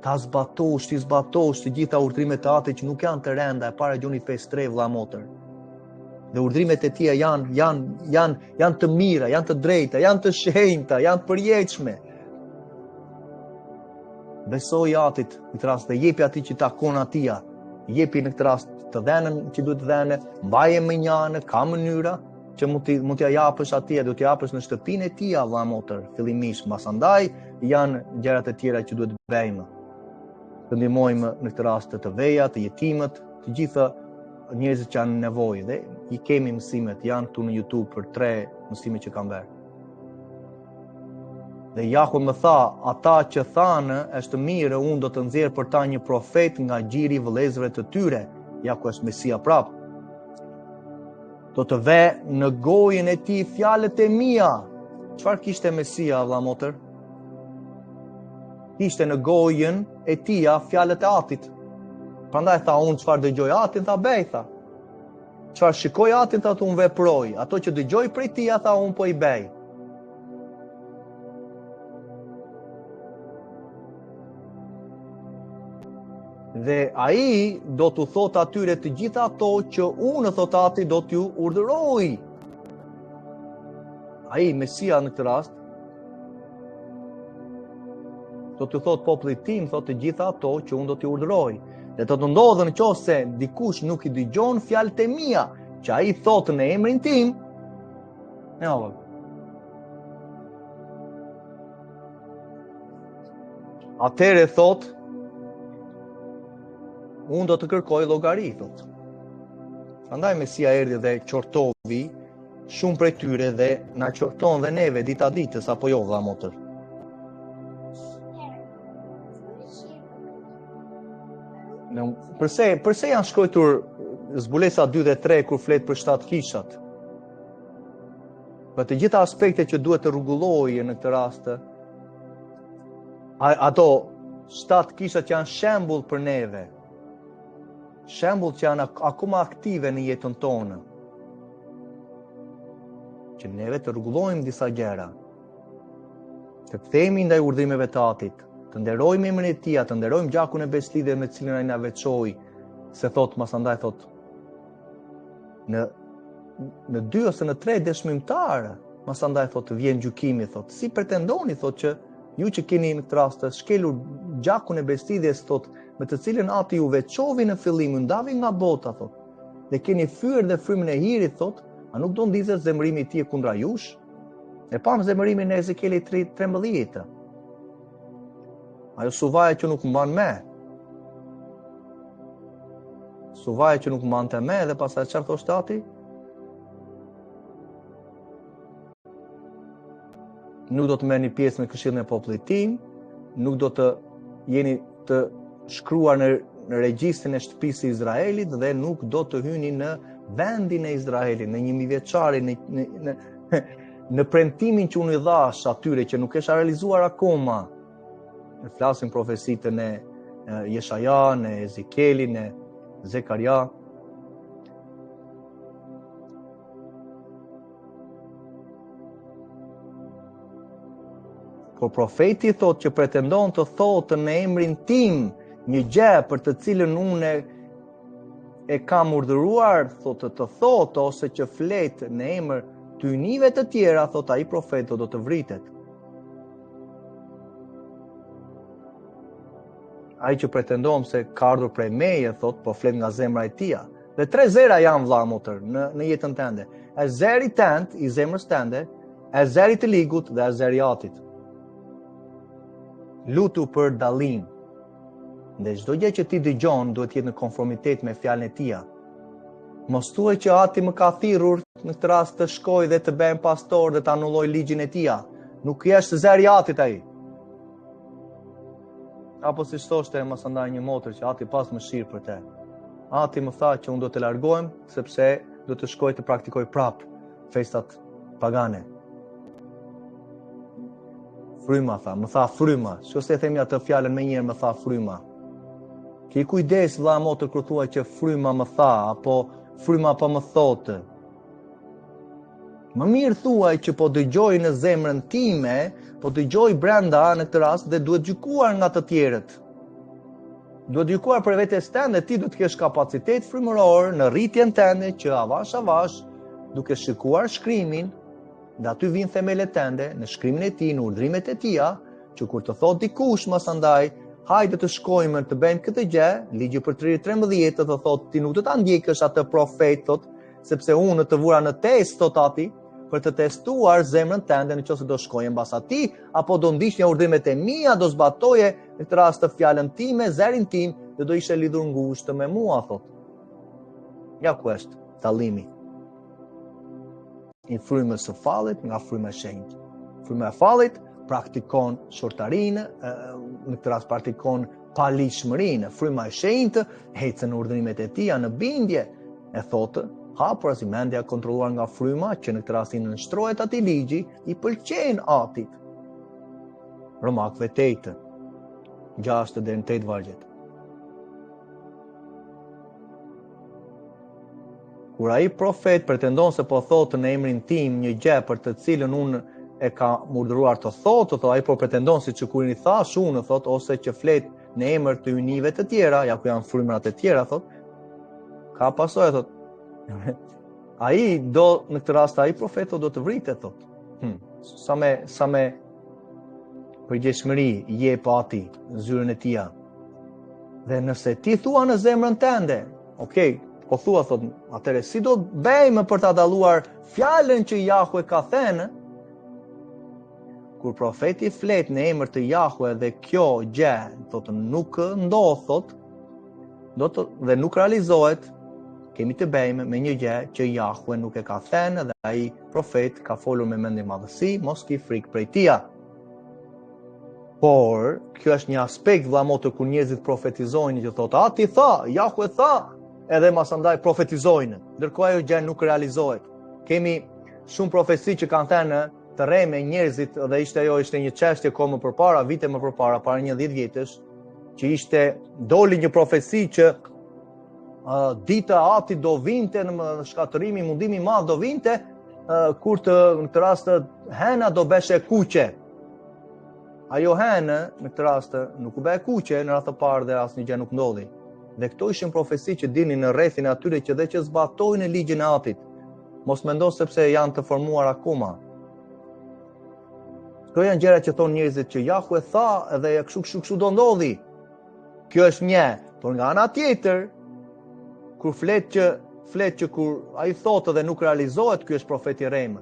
Ta zbatosh, ti zbatosh të gjitha urdhrimet e Atit që nuk janë të rënda, e para Gjonit 5:3, vëlla motër. Dhe urdhrimet e tia janë të mira, janë të drejta, janë të shenjta, janë të përjetshme. Besoj Atit në këtë rast dhe jepi atij që takon atia. Jepi në këtë rast të dhenën që duhet të dhënë, mbaje më njënë, ka mënyra që mund t'ja japësh atij, do t'ja japësh në shtëpinë e tij, vëlla motër, fillimisht, masandaj janë gjërat e tjera që duhet të bëjmë. Të ndihmojmë në këtë rast të veja, të jetimët, të gjitha njerëzit që janë në nevojë dhe i kemi mësimet, janë këtu në YouTube për 3 mësime që kam bërë. Dhe Jahwe më tha, ata që thanë, është mirë, unë do të nxjerr për ta një profet nga gjiri i vëllezërve të tyre. Jahwe është Mesia prap. Do të ve në gojën e tij fjalët e mia. Çfarë kishte Mesia, vëlla motër? Kishte në gojën e tij fjalët e Atit. Prandaj tha, unë çfarë dëgjoj Atin, tha bëj, tha. Çfarë shikoj Atin, tha, unë veproj. Ato që dëgjoj prej tij, tha, unë po i bëj. Dhe ai do t'u thot atyre të gjitha ato që unë thot ati do t'ju urdhëroj. Ai Mesia në këtë rast do t'ju thot popullit tim thot të gjitha ato që unë do t'ju urdhëroj. Dhe do të ndodhë nëse dikush nuk i dëgjon fjalët e mia që ai thot në emrin tim, atëre thot, unë do të kërkoj llogari, thot. Prandaj Mesia erdhi dhe qortovi shumë prej tyre dhe na qorton dhe neve dita ditës, apo jo vëlla motër? Përse janë shkruar zbulesa 2 dhe 3 kur flet për 7 kishat? Për të gjitha aspektet që duhet të rregullohen në këtë rast, ato 7 kishat janë shembull për neve. Shembull që janë akoma aktive në jetën tonë. Që neve të rregullojmë disa gjëra. Të kthehemi ndaj urdhrimeve të Atit, të nderojmë emrin e Tij, të nderojmë gjakun e beslidhjes me cilën ai na veçoi, se thot masandaj thot në 2 ose në 3 dëshmimtar, masandaj thot vjen gjykimi, thot si pretendoni thot që ju që keni në këtë rast shkelur gjakun e beslidhjes thot me të cilën Ati ju veçovi në fillim, ju ndavi nga bota thot, dhe keni fyer dhe frymën e hirit thot, a nuk do ndizet zemërimi i Tij kundra jush? E pam zemërimin e Ezekielit 3:13. Ajo suvaja që nuk mban me. Suvaja që nuk mbante me dhe pastaj çfarë thoshte Ati? Nuk do të merrni pjesë në këshillin e popullit tim, nuk do të jeni të shkruar në regjistrin e shtëpisë së Izraelit dhe nuk do të hyni në vendin e Izraelit, në 1000 vjeçarin, në premtimin që unë i dhash atyre që nuk është realizuar akoma. Ne flasim profecitë në Jeshaja, në Ezekielin, në Zekaria. Por profeti thot që pretendon të thotë në emrin tim një gjë për të cilën unë e kam urdhëruar, thotë të thotë ose që flet në emër të hyjnive të tjera, thot ai profet do të vritet. Ai që pretendon se ka ardhur prej meje, thot, po flet nga zemra e tij. Dhe 3 zera janë vëlla motër në jetën tënde. E zeri tënd i zemrës tënde, e zeri të ligut dhe e zeri i Atit. Lutu për dallim. Dhe çdo gjë që ti dëgjon duhet jetë në konformitet me fjalën e Tij. Mos thuaj që Ati më ka thirrur në këtë rast të shkoj dhe të bëhem pastor dhe të anulloj ligjin e Tij. Nuk është zeri i Atit ai. Apo si thoshte mos andaj një motër që Ati pas mëshirë për te. Ati më tha që unë do të largohem sepse do të shkoj të praktikoj prap festat pagane. Fryma tha, më tha fryma. Shkose themi atë fjalën më njëherë më tha fryma. Ki kujdes vëlla motër kur thua që fryma më tha apo fryma po më thotë. Më mirë thuaj që po dëgjoj në zemrën time, po dëgjoj brenda në këtë rast dhe duhet gjykuar nga të tjerët. Duhet gjykuar për vetes tënde, ti duhet të kesh kapacitet frymëror në rritjen tënde që avash duke shikuar shkrimin, dhe aty vijnë themelet tënde në shkrimin e tij, në urdhrimet e tij, që kur të thot dikush masandaj, hajde të shkojmë të bëjmë këtë gjë, ligji për 13 të thot ti nuk do ta ndjekësh atë profet thot, sepse unë të vura në test thot Ati, për të testuar zemrën tënde nëse do shkojë mbas atij apo do ndiqje urdhrimet e mia, do zbatoje në këtë rast të fjalën time, zërin tim dhe do ishe lidhur ngushtë me mua thot. Ja ku është dallimi i frymës së fallit nga fryma e shenjtë. Fryma e fallit praktikon shortarinë, në këtë rast praktikon palishmërinë. Fryma e shenjtë ecën urdhrimet e Tij në bindje, e thotë hapur si mendja kontrolluar nga fryma që në këtë rast i nënshtrohet atij ligji, i pëlqen Atit. Romakëve 8, 6 deri në 8 vargjet. Kur ai profet pretendon se po thotë në emrin tim një gjë për të cilën unë e ka urdhëruar të thotë, ai po pretendon siç kur i thash unë thot ose që flet në emër të ynive të tjera, ja ku janë frymërat e tjera, thot, ka pasojë, thot. Ai do, në këtë rast, ai profeto do të vritet, thot. Sa me përgjegjësi je pa ati, zyrën e tia. Dhe nëse ti thua në zemrën tënde, okay, po thua, thot, atëre, si do bëjmë për ta dalluar fjalën që Jahue ka thënë, kur profeti flet në emër të Jahue dhe kjo gjë, thot, nuk ndodh, thot, dhe nuk realizohet, kemi të bëjmë me një gjë që Jahue nuk e ka thënë dhe ai profet ka folur me mendje madhësi, mos ki frikë prej tija. Por, kjo është një aspekt vëllamotë kur njerëzit profetizojnë që thotë, ti tha, Jahue tha, edhe masandaj profetizojnë, ndërkohë ajo gjë nuk realizohet. Kemi shumë profeci që kanë thënë të rreme njerëzit dhe ishte një çështje kohë më përpara, vite më përpara, para një 10 vjetësh, që doli një profeci që dita e Atit do vinte në shkatërimi, mundimi i madh do vinte, kur në këtë rast hena do beshe kuqe. Ajo henë në këtë rast nuk u bë kuqe në radhë të parë dhe asnjë gjë nuk ndodhi. Dhe këto ishin profeci që dinin në rrethin e atyre që zbatojnë ligjin e Atit. Mos mendo sepse janë të formuar akoma. Këto janë gjëra që thonë njerëzit që Jahue tha edhe kështu do ndodhi. Kjo është një, por nga ana tjetër, kur flet që kur ai thotë dhe nuk realizohet, ky është profeti rrem.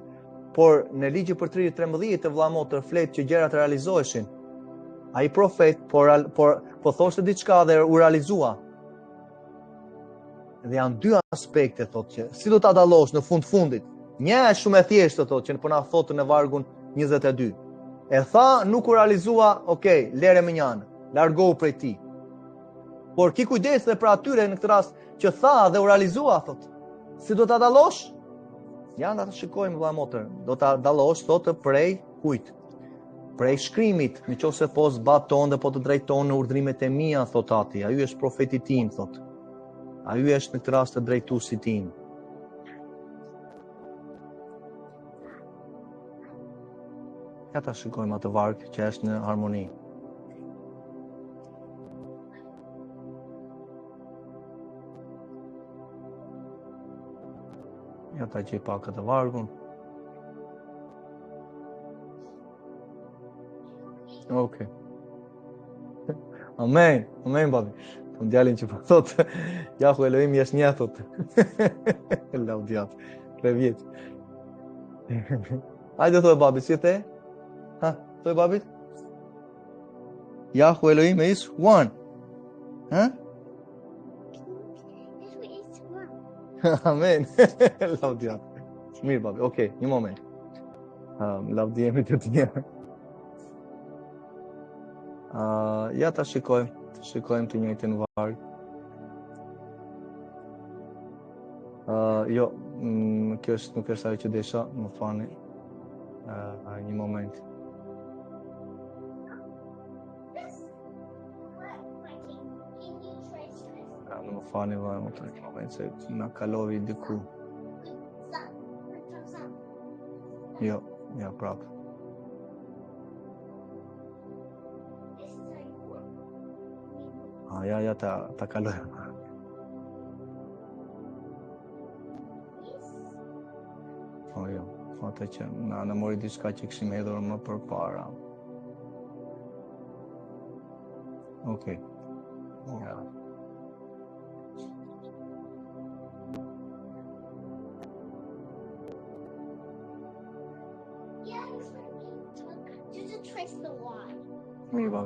Por në ligji për 13 të vëllamotë flet që gjërat realizoheshin. Ai profet po thoshte diçka dhe u realizua. Dhe janë dy aspekte, thotë, që si do ta dallosh në fundit. Një është shumë e thjeshtë, thotë, që po na thotë në vargun 22. E tha, nuk u realizua, okay, lere me njanë, largohu prej ti. Por ki kujdes dhe për atyre në këtë rast që tha dhe u realizua, thotë. Si do ta dallosh? Ja, nga të shikojmë vëllamotë, do ta dallosh, thotë, prej kujt? Prej shkrimit, nëse po zbaton dhe po të drejton në urdhrimet e mia, thotë ati. Ai është profeti tim, thotë. Ai është në këtë rast të drejtuesi tim. Ja ta shikojmë atë varg që është në harmoni. Ja ta gjej pak atë vargun. Okay. Amen, amen babi. Të djalin që po thotë, Jahue Elohim jesh një, thotë. Laudiat, 3 vjet. Hajde thoj babi, si the? Ha, thoj babit? Jahue Elohim is one. Ha? Amen. Laudiat. Mirë babi, okay, një moment. Laudijemi të tjerë. Ja ta shikojmë të njëjtin varg. Jo, kjo nuk është ajo që desha, më fani. Një moment. Më fani vajmë të një moment se nga kalovi diku. Jo, prapë. Ja, ta kaloj. Jo, atë që në mori diçka që kishim hedhur më përpara. Okay. Ja.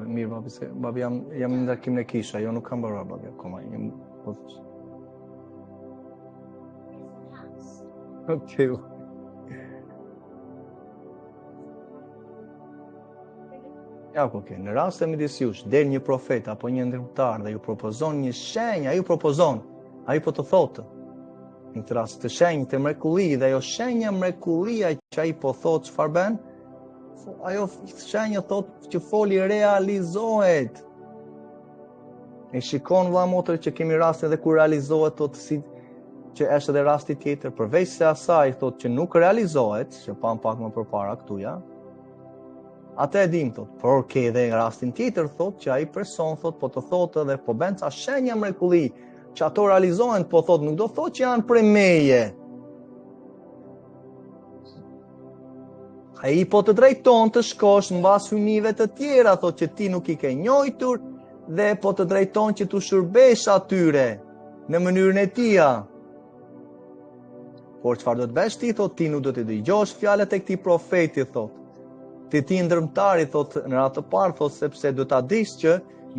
Mirë babi, se babi jam në ndarkim në kisha, jo nuk kam mbaruar babi akoma. Okay. Ja, okay. Në rast se midis jush del një profet apo një ndërtar dhe ju propozon një shenjë, ai po të thotë. Në këtë rast të shenjë të mrekulli dhe ajo shenja mrekullia që ai po thotë çfarë bën? Ajo shenjë thotë që foli realizohet. E shikon vëllamotë që kemi raste edhe kur realizohet, thotë si që është edhe rasti tjetër, përveç se asaj thotë që nuk realizohet, që pam pak më përpara këtu ja. Atë e dim, thot, por ke edhe rastin tjetër, thot, që ai person, thot, po të thotë dhe po bën ca shenja mrekulli, që ato realizohen, po thot, nuk do thot që janë prej meje. Ai po të drejton të shkosh mbas hyjnive të tjera, thot që ti nuk i ke njohur dhe po të drejton që tu shërbesh atyre në mënyrën e tia. Por çfarë do të bësh ti, thot, ti nuk do të dëgjosh fjalët e këtij profeti, thot. Ti ndërmtari, thot, në atë parë, thot, sepse do ta dish që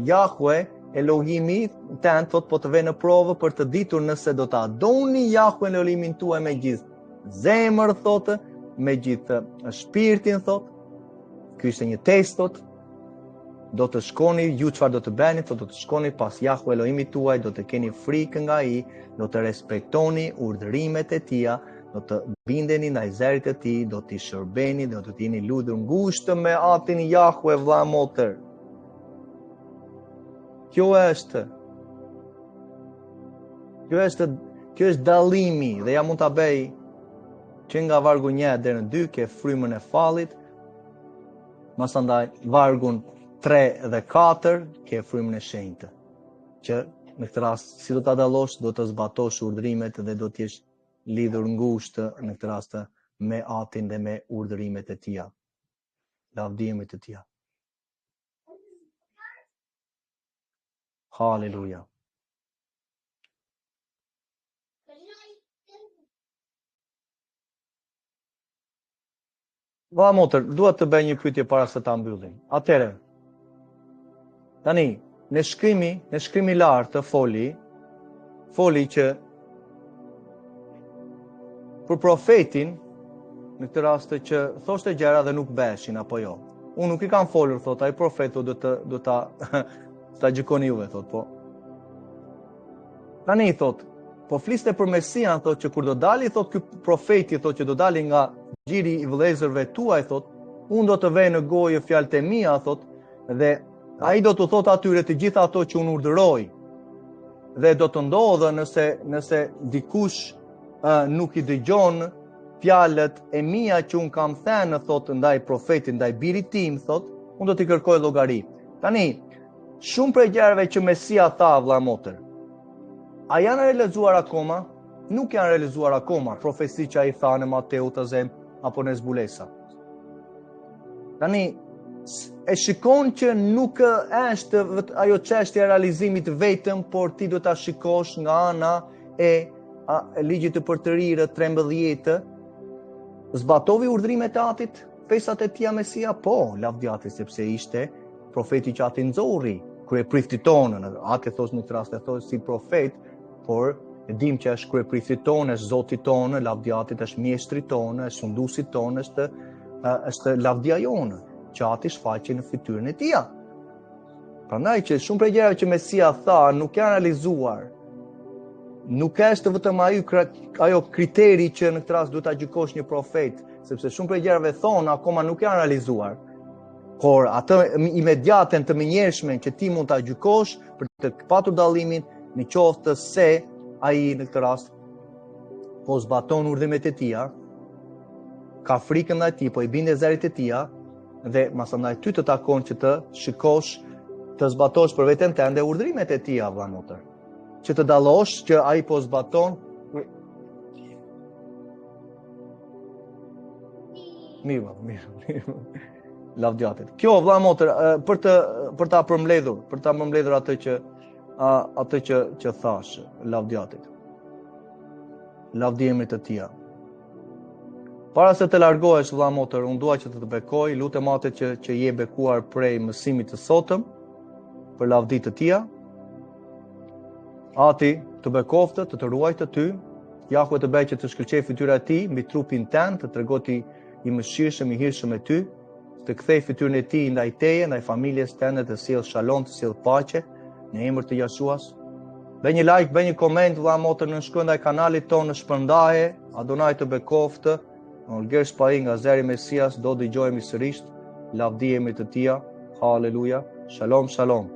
Jahwe Elohimi ten, thot, po të vë në provë për të ditur nëse do ta adoni Jahwe Elohimin tuaj me gjithë zemër, thot, me gjithë shpirtin, thot. Ky ishte një test, thot. Do të shkoni, ju çfarë do të bëni, thot, do të shkoni pas Jahwe Elohimit tuaj, do të keni frikë nga ai, do të respektoni urdhërimet e tija, do të bindeni ndaj zërit të tij, do t'i shërbeni, do të jeni ludhur ngushtë me atin Jahwe, vëlla motër. Kjo është dallimi dhe ja mund ta bëj që nga vargu 1 deri në 2 ke frymën e fallit, masandaj vargun 3 dhe 4 ke frymën e shenjtë. Që në këtë rast si do ta dallosh, do të zbatosh urdhrimet dhe do të jesh lidhur ngushtë në këtë rast me atin dhe me urdhërimet e tija, lavdimet e tija. Haleluja. Va motër, duhet të bëj një pyetje para se ta mbyllim. Atëherë, tani, në shkrimi lartë foli që për profetin, në këtë rast që thoshte gjëra dhe nuk beshin apo jo. Unë nuk i kam folur, thot, ai profetu do ta gjykoni juve, thot, po. Tani, thot, po fliste për Mesian, thot, që kur do dali, thot, ky profeti, thot, që do dali nga gjiri i vëllezërve tuaj, thot, unë do të vej në gojë fjalët e mia, thot, dhe ai do të thot atyre të gjitha ato që unë urdhëroj. Dhe do të ndodhë nëse dikush nuk i dëgjon fjalët e mia që un kam thënë, thot, ndaj profetit, ndaj birit tim, thot, un do t'i kërkoj llogari. Tani, shumë prej gjërave që Mesia tha, vëlla motër, a janë realizuar akoma? Nuk janë realizuar akoma, profeci që ai tha në Mateu të zem apo në zbulesa. Tani, e shikon që nuk është ajo çështja e realizimit vetëm, por ti do ta shikosh nga ana e ligjit të përtërirë 13, zbatovi urdhrimet e atit, fesat e tija Mesia, po, lavdjati, sepse ishte profeti që ati nxorri, kryeprifti tonë, atë thos në këtë rast e thos si profet, por e dim që është kryeprifti tonë, është Zoti tonë, lavdjatit është mjeshtri tonë, është sunduesi tonë, është lavdja jonë, që ati shfaqe në fytyrën e tija. Prandaj që shumë prej gjërave që Mesia tha nuk janë realizuar. Nuk është vetëm ajo kriteri që në këtë rast duhet ta gjykosh një profet, sepse shumë prej gjërave thonë akoma nuk janë realizuar. Por atë imediaten të menjërshmen që ti mund ta gjykosh për të patur dallimin, në qoftë se ai në këtë rast po zbaton urdhrimet e tija, ka frikën ndaj tij, po i bindet zërit e tija, dhe masandaj ty të takon që të shikosh, të zbatosh për veten tënde urdhrimet e tija, vëlla motër. Që të dallosh që ai po zbaton. Mirë. Lavdjatit. Kjo, vëlla motër, për ta përmbledhur atë që thash, lavdjatit. Lavdjemit të tija. Para se të largohesh, vëlla motër, unë dua që të bekoj, lutem atë që je bekuar prej mësimit të sotëm për lavdit të tija. Ati të bekoftë, të ruajtë të ty, Jahwe të bëjë që të shkëlqej fytyra e tij mbi trupin tënd, të tregoti i mëshirshëm, i hirshëm me ty, të kthej fytyrën e tij ndaj teje, ndaj familjes tënde, të sjell shalom, të sjell paqe në emër të Jeshuas. Bëj një like, bëj një koment, vëlla motër, në shkruaj ndaj kanalit tonë në shpërndaje, Adonai të bekoftë, Olger Spai nga Zeri Mesias, do dëgjohemi sërish, lavdijemi të tija, haleluja, shalom, shalom.